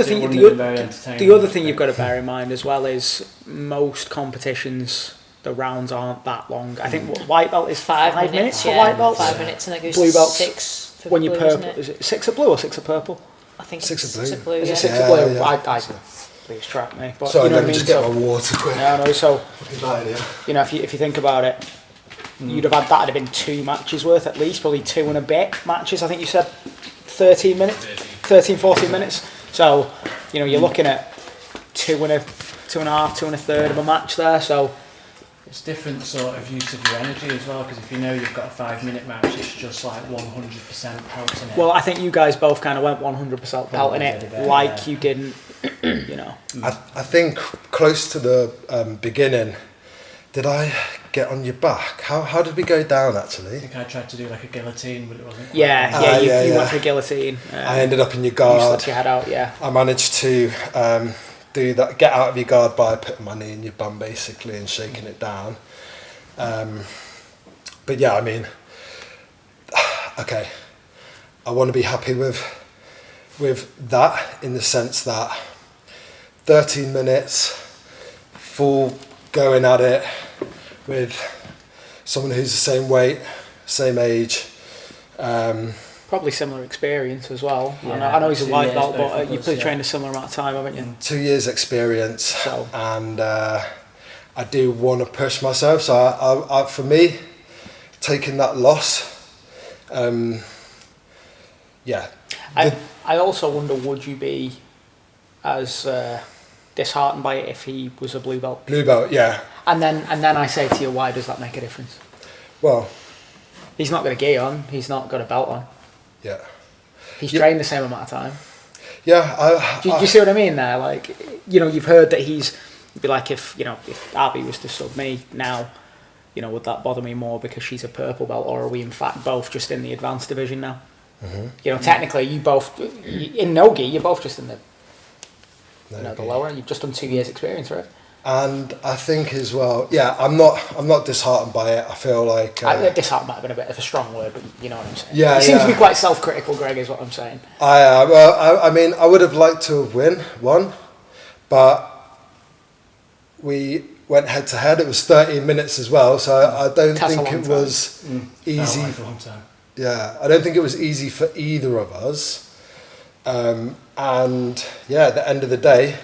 other thing you've got to bear in mind as well is most competitions, the rounds aren't that long. I think white belt is 5 minutes for white belts. 5 minutes, and it goes blue belts, 6 for when blue, you're purple. Is it 6 at blue or 6 at purple? I think Six it's of blue. Six of Blue. Is Yeah. it 6 of Yeah, blue? yeah. I please track me. But Sorry, you know let what I me mean? just get So, my water quick. no, so Fucking dying here. you know, if you think about it, you'd have had that'd have been 2 matches worth at least, probably 2 and a bit matches. I think you said 13 minutes, 14 minutes. So, you know, you're looking at 2 and a half, 2 1/3 of a match there. So It's different sort of use of your energy as well, because if you know you've got a 5-minute match, it's just like 100% pelting it. well, I think you guys both kind of went 100% pelting it, like you didn't, you know. I think close to the beginning, did I get on your back? How did we go down I actually? think I tried to do like a guillotine, but it wasn't quite Yeah, right. you went for a guillotine. I ended up in your You guard. slipped your head out, yeah. I managed to do that, get out of your guard by putting my knee in your bum basically and shaking it down. But yeah, I mean, okay, I want to be happy with that in the sense that 13 minutes, full going at it with someone who's the same weight, same age. Probably similar experience as well. Yeah, I know he's a 2 white years belt, both but of you've us, probably yeah. trained a similar amount of time, haven't you? 2 years experience, So. and I do want to push myself. So I for me, taking that loss, yeah. I also wonder, would you be as disheartened by it if he was a blue belt? Blue belt, yeah. And then I say to you, why does that make a difference? Well, He's not got a gi on. He's not got a belt on. yeah. He's Yeah. trained the same amount of time. Yeah, Do you see what I mean there? Like, you know, you've heard that he's, it'd be like if Abby was to sub me now, you know, would that bother me more because she's a purple belt, or are we in fact both just in the advanced division now? Mm-hmm. You know, technically you both, in no gi, you're both just in the, the lower. You've just done 2 years experience, right? And I think as well, yeah, I'm not disheartened by it. I feel like Disheartened might have been a bit of a strong word, but you know what I'm saying. Yeah, He seems to yeah. be quite self-critical, Greg, is what I'm saying. I mean, I would have liked to have won, but we went head to head. It was 13 minutes as well, so I don't That's a think long it time. was easy. Felt like a long time. Yeah, I don't think it was easy for either of us. And yeah, at the end of the day,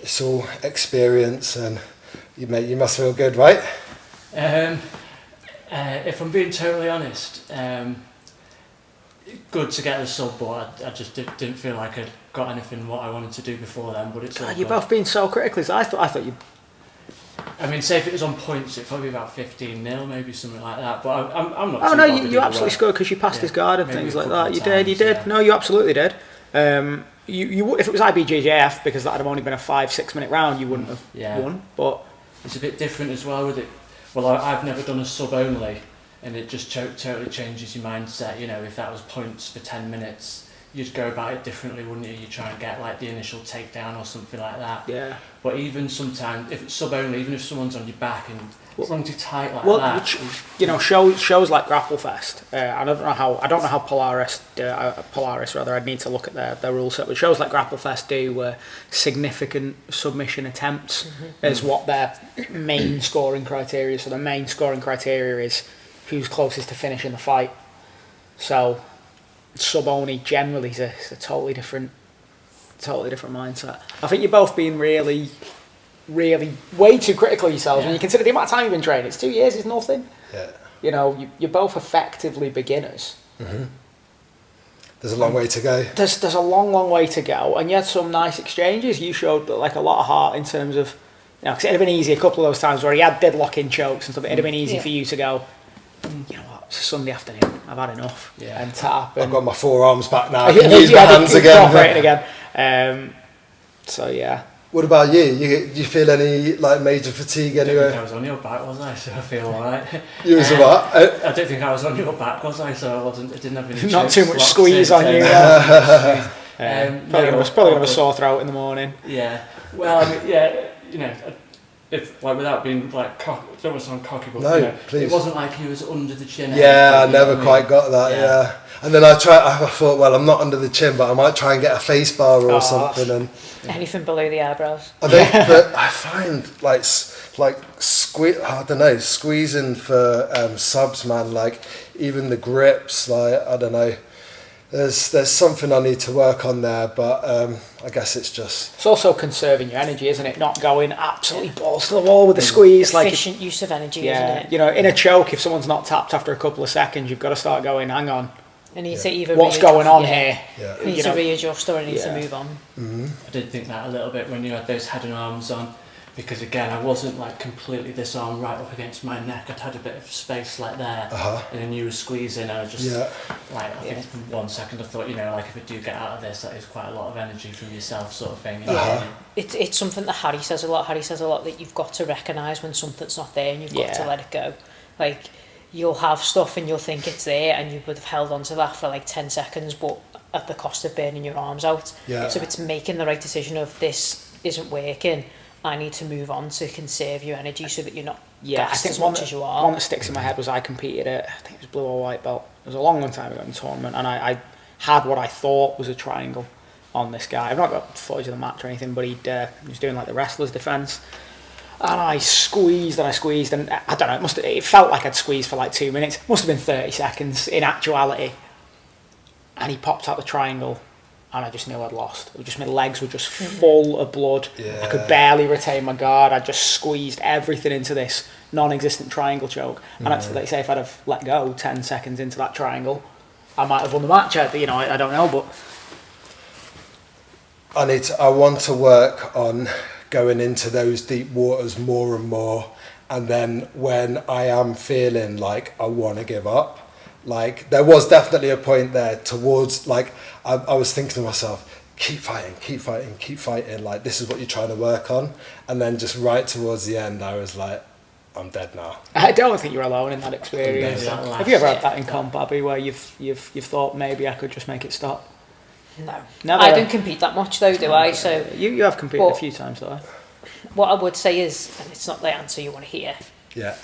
it's all experience, and you must feel good, right? If I'm being totally honest, good to get the sub, but I just didn't feel like I'd got anything what I wanted to do before then. But it's all God, you're good. both being so critical. I thought you. I mean, say if it was on points, it'd probably be about 15-0, maybe something like that. But I'm not. Oh too no, bothered you either absolutely way. scored because you passed Yeah, his guard and maybe things a like couple that. of You did. times, Yeah. yeah. No, you absolutely did. You would, if it was IBJJF, because that had only been a 5-6 minute round, you wouldn't have won. But It's a bit different as well with it. Well, I've never done a sub only, and it just totally changes your mindset. You know, if that was points for 10 minutes, you'd go about it differently, wouldn't you? You try and get like the initial takedown or something like that. yeah. But even sometimes, if it's sub only, even if someone's on your back and as long as you're tight like Well, that, you know, shows like Grapple Fest. I don't know how Polaris rather. I'd need to look at their rule set. But shows like Grapple Fest do significant submission attempts as what their main scoring criteria. So the main scoring criteria is who's closest to finishing the fight. So sub only generally is a totally different mindset. I think you're both being really way too critical of yourselves when you consider the amount of time you've been training. It's 2 years, is nothing. Yeah. You know, you're both effectively beginners. Mm-hmm. There's a long way to go. There's a long way to go, and you had some nice exchanges. You showed like a lot of heart in terms of, you know, because it'd have been easy a couple of those times where he had deadlock-in chokes and stuff. It'd have been easy for you to go, you know what, it's a Sunday afternoon, I've had enough, and tap. And I've got my forearms back now. I yeah, can use my hands again. Operating again. So yeah. What about you? Do you feel any like major fatigue I don't think I anyway? was on your back, was I? So I feel alright. You was what? I don't think I was on your back, was I? So I didn't have any. Not chokes too much locked squeeze in, on so- you. Probably gonna have a sore throat in the morning. Yeah. Well, I mean, yeah. You know, if like without being like don't want to sound cocky, but No, you know, please. it wasn't like he was under the chin. Yeah, I you know never what quite mean? got that. Yeah. And then I thought, well, I'm not under the chin, but I might try and get a face bar or something. And Anything below the eyebrows. I don't, but I find like I don't know, squeezing for subs, man. Like even the grips, like I don't know. there's something I need to work on there, but I guess it's also conserving your energy, isn't it? Not going absolutely balls to the wall with the squeeze. Efficient use of energy, isn't it? You know, in a choke, if someone's not tapped after a couple of seconds, you've got to start going, hang on. I need to either what's going on here? I need to readjust or I need to move on. Mm-hmm. I did think that a little bit when you had those head and arms on, because again, I wasn't like completely this arm right up against my neck. I'd had a bit of space like there, and then you were squeezing. And I was just like, I think for 1 second I thought, you know, like if I do get out of this, that is quite a lot of energy from yourself, sort of thing. It's something that Harry says a lot. Harry says a lot that you've got to recognise when something's not there and you've got to let it go. Like, you'll have stuff and you'll think it's there and you would have held on to that for like 10 seconds, but at the cost of burning your arms out. So it's making the right decision of, this isn't working, I need to move on to conserve your energy so that you're not gassed as much as you are. One that sticks in my head was I competed at, I think it was blue or white belt. It was a long time ago in the tournament, and I had what I thought was a triangle on this guy. I've not got footage of the match or anything, but he was doing like the wrestler's defence. And I squeezed, and I don't know, it felt like I'd squeezed for like 2 minutes. It must have been 30 seconds in actuality. And he popped out the triangle, and I just knew I'd lost. My legs were just full of blood. I could barely retain my guard. I just squeezed everything into this non-existent triangle choke. And that's what they say, if I'd have let go 10 seconds into that triangle, I might have won the match. I don't know, but I want to work on going into those deep waters more and more, and then when I am feeling like I want to give up, like there was definitely a point there towards, like I was thinking to myself, keep fighting, like this is what you're trying to work on, and then just right towards the end I was like, I'm dead now. I don't think you're alone in that experience. Have you ever had that in comp, Abby, where you've thought maybe I could just make it stop? No. Never. I don't compete that much though, do I? So you have competed a few times though. What I would say is, and it's not the answer you want to hear. Yeah.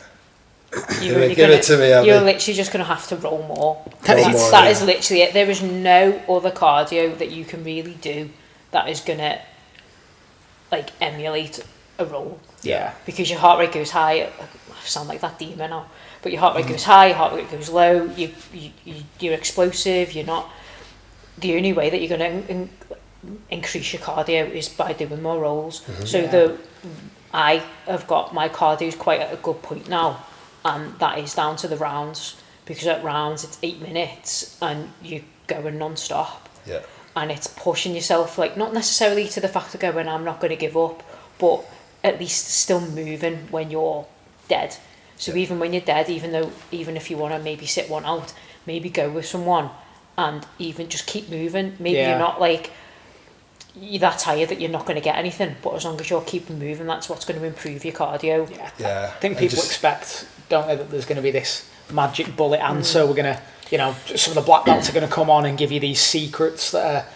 Give it to me, Abby. You're literally just going to have to roll more. That is literally it. There is no other cardio that you can really do that is going to like emulate a roll. Yeah. Because your heart rate goes high. I sound like that demon now. But your heart rate goes high, your heart rate goes low. You're explosive. You're not. The only way that you're going to increase your cardio is by doing more rolls. So I have got my cardio quite at a good point now, and that is down to the rounds, because at rounds it's 8 minutes and you're going non-stop. And it's pushing yourself, like not necessarily to the fact of going, I'm not going to give up, but at least still moving when you're dead. So even when you're dead, even if you want to maybe sit one out, maybe go with someone and even just keep moving. Maybe you're not like, you're that tired that you're not going to get anything, but as long as you're keeping moving, that's what's going to improve your cardio. I think people expect, don't they, that there's going to be this magic bullet answer. We're going to, some of the black belts are going to come on and give you these secrets that are,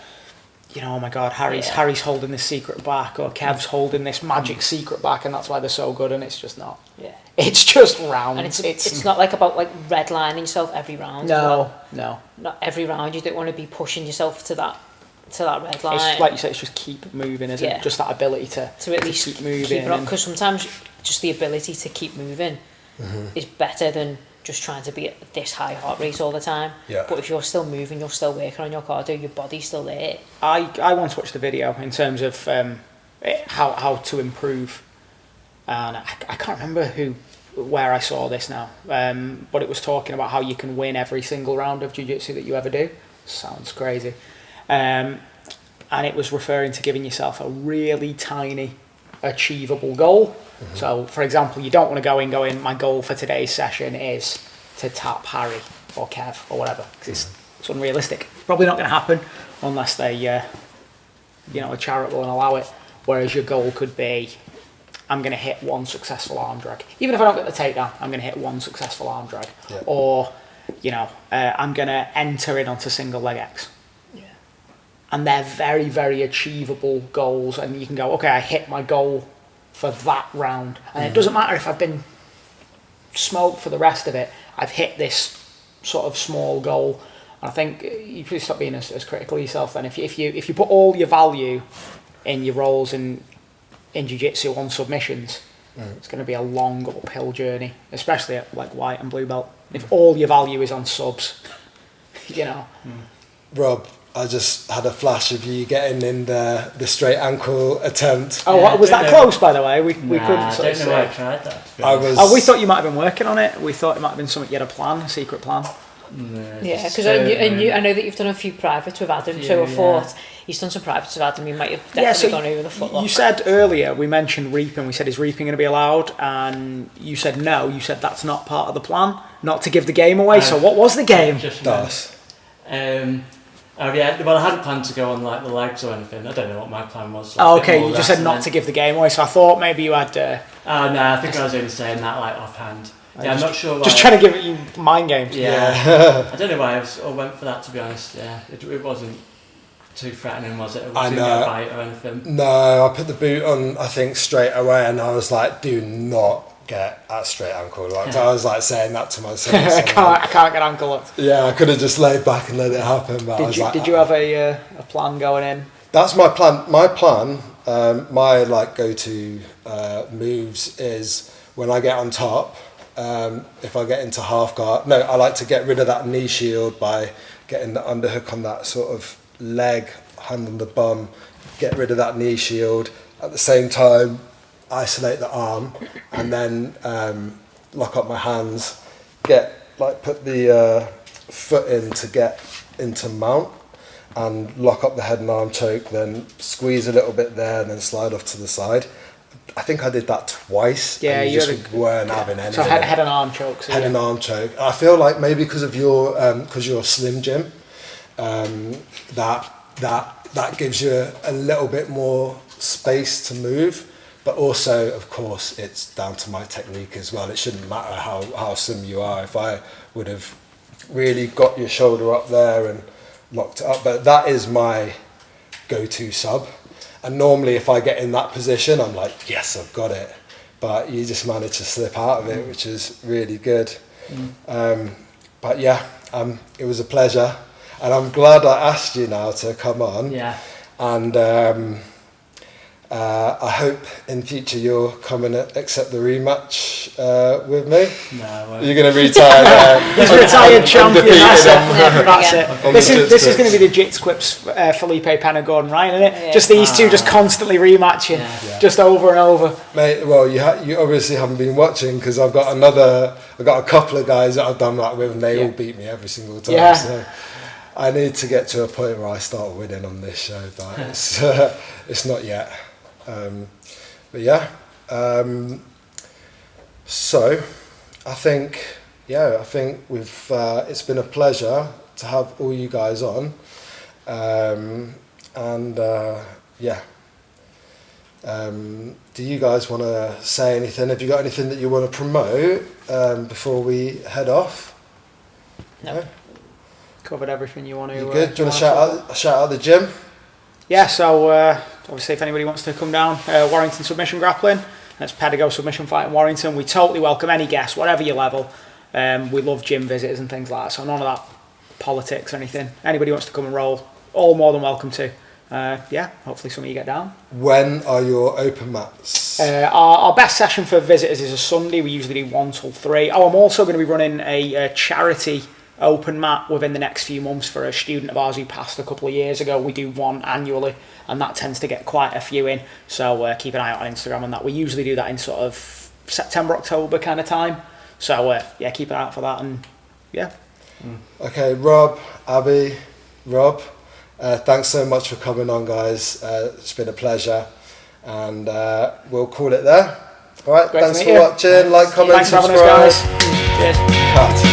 oh my God, Harry's holding this secret back, or Kev's holding this magic secret back, and that's why they're so good, and it's just not. It's just round. And it's not like about like redlining yourself every round. No. Not every round. You don't want to be pushing yourself to that red line. It's like you say, it's just keep moving, isn't it? Just that ability to at least keep moving. Because sometimes just the ability to keep moving is better than just trying to be at this high heart rate all the time. But if you're still moving, you're still working on your cardio, your body's still there. I once watched a video in terms of how to improve, and I can't remember where I saw this now, but it was talking about how you can win every single round of jiu-jitsu that you ever do. Sounds crazy. And it was referring to giving yourself a really tiny achievable goal. So for example, you don't want to go in, my goal for today's session is to tap Harry or Kev or whatever, because it's unrealistic. Probably not going to happen unless they are charitable and allow it. Whereas your goal could be, I'm going to hit one successful arm drag. Even if I don't get the takedown, I'm going to hit one successful arm drag. Or I'm going to enter in onto single leg X. And they're very, very achievable goals, and you can go, okay, I hit my goal for that round, and it doesn't matter if I've been smoked for the rest of it. I've hit this sort of small goal, and I think you should stop being as critical of yourself. Then, if you put all your value in your rolls in jiu-jitsu on submissions, it's going to be a long uphill journey, especially at like white and blue belt. If all your value is on subs, Rob, I just had a flash of you getting in the straight ankle attempt. Oh, Yeah, was that close, by the way? We couldn't I sort of don't know why I say. tried that. Oh, we thought you might have been working on it. We thought it might have been something, you had a plan, a secret plan. Yeah, because I know that you've done a few privates with Adam, so I thought he's done some privates with Adam, he might have definitely gone over the footlock. You said earlier, we mentioned reaping, we said, is reaping going to be allowed? And you said no, you said that's not part of the plan, not to give the game away. So what was the game? Well, I hadn't planned to go on like the legs or anything. I don't know what my plan was. Like, you just said not to give the game away, so I thought maybe you had... Oh no, I think I was only saying that like offhand. Yeah, I'm not sure why. Just trying to give it you mind games. Yeah. I don't know why I went for that, to be honest. Yeah, it wasn't too threatening, was it? It wasn't a bite or anything. No, I put the boot on, I think, straight away, and I was like, do not get at straight ankle locked. I was like saying that to myself. I can't get ankle locked. Yeah, I could have just laid back and let it happen. But did you have a plan going in? That's my plan. My plan, my like go-to moves is when I get on top. If I get into half guard, I like to get rid of that knee shield by getting the underhook on that sort of leg, hand on the bum, get rid of that knee shield. At the same time, isolate the arm, and then lock up my hands, put the foot in to get into mount, and lock up the head and arm choke, then squeeze a little bit there, and then slide off to the side. I think I did that twice. Yeah, and you just weren't having anything. So head and arm choke. Head and arm choke. I feel like maybe because of your because you're slim, Jim, that gives you a little bit more space to move. But also, of course, it's down to my technique as well. It shouldn't matter how slim you are. If I would have really got your shoulder up there and locked it up, but that is my go-to sub. And normally if I get in that position, I'm like, yes, I've got it. But you just manage to slip out of it, which is really good. But yeah, it was a pleasure. And I'm glad I asked you now to come on. Yeah. And I hope in future you'll come and accept the rematch with me. No, you're going to retire now. He's retired champion. That's it. This is going to be the Jits Quips, Felipe Pena, Gordon Ryan, isn't it? Yeah. Just these two just constantly rematching, just over and over. Mate, well, you obviously haven't been watching because I've got a couple of guys that I've done that with, and they all beat me every single time. Yeah. So I need to get to a point where I start winning on this show, but it's not yet. But yeah, so I think we've it's been a pleasure to have all you guys on, do you guys want to say anything? Have you got anything that you want to promote before we head off? No. Covered everything you want to. You good? Do you want to shout out the gym? Yeah, so obviously if anybody wants to come down, Warrington Submission Grappling, that's Pedigo Submission Fight in Warrington. We totally welcome any guests, whatever your level. We love gym visitors and things like that, so none of that politics or anything. Anybody wants to come and roll, all more than welcome to. Hopefully some of you get down. When are your open mats? Our best session for visitors is a Sunday. We usually do 1 till 3. I'm also going to be running a charity open mat within the next few months for a student of ours who passed a couple of years ago. We do one annually, and that tends to get quite a few in, so keep an eye out on Instagram on that. We usually do that in sort of September, October kind of time, so keep an eye out for that. And okay, Rob, Abby, thanks so much for coming on, guys. It's been a pleasure, and we'll call it there. All right, thanks for watching. Like, comment, thanks subscribe. for having us, guys. Cheers. Cut.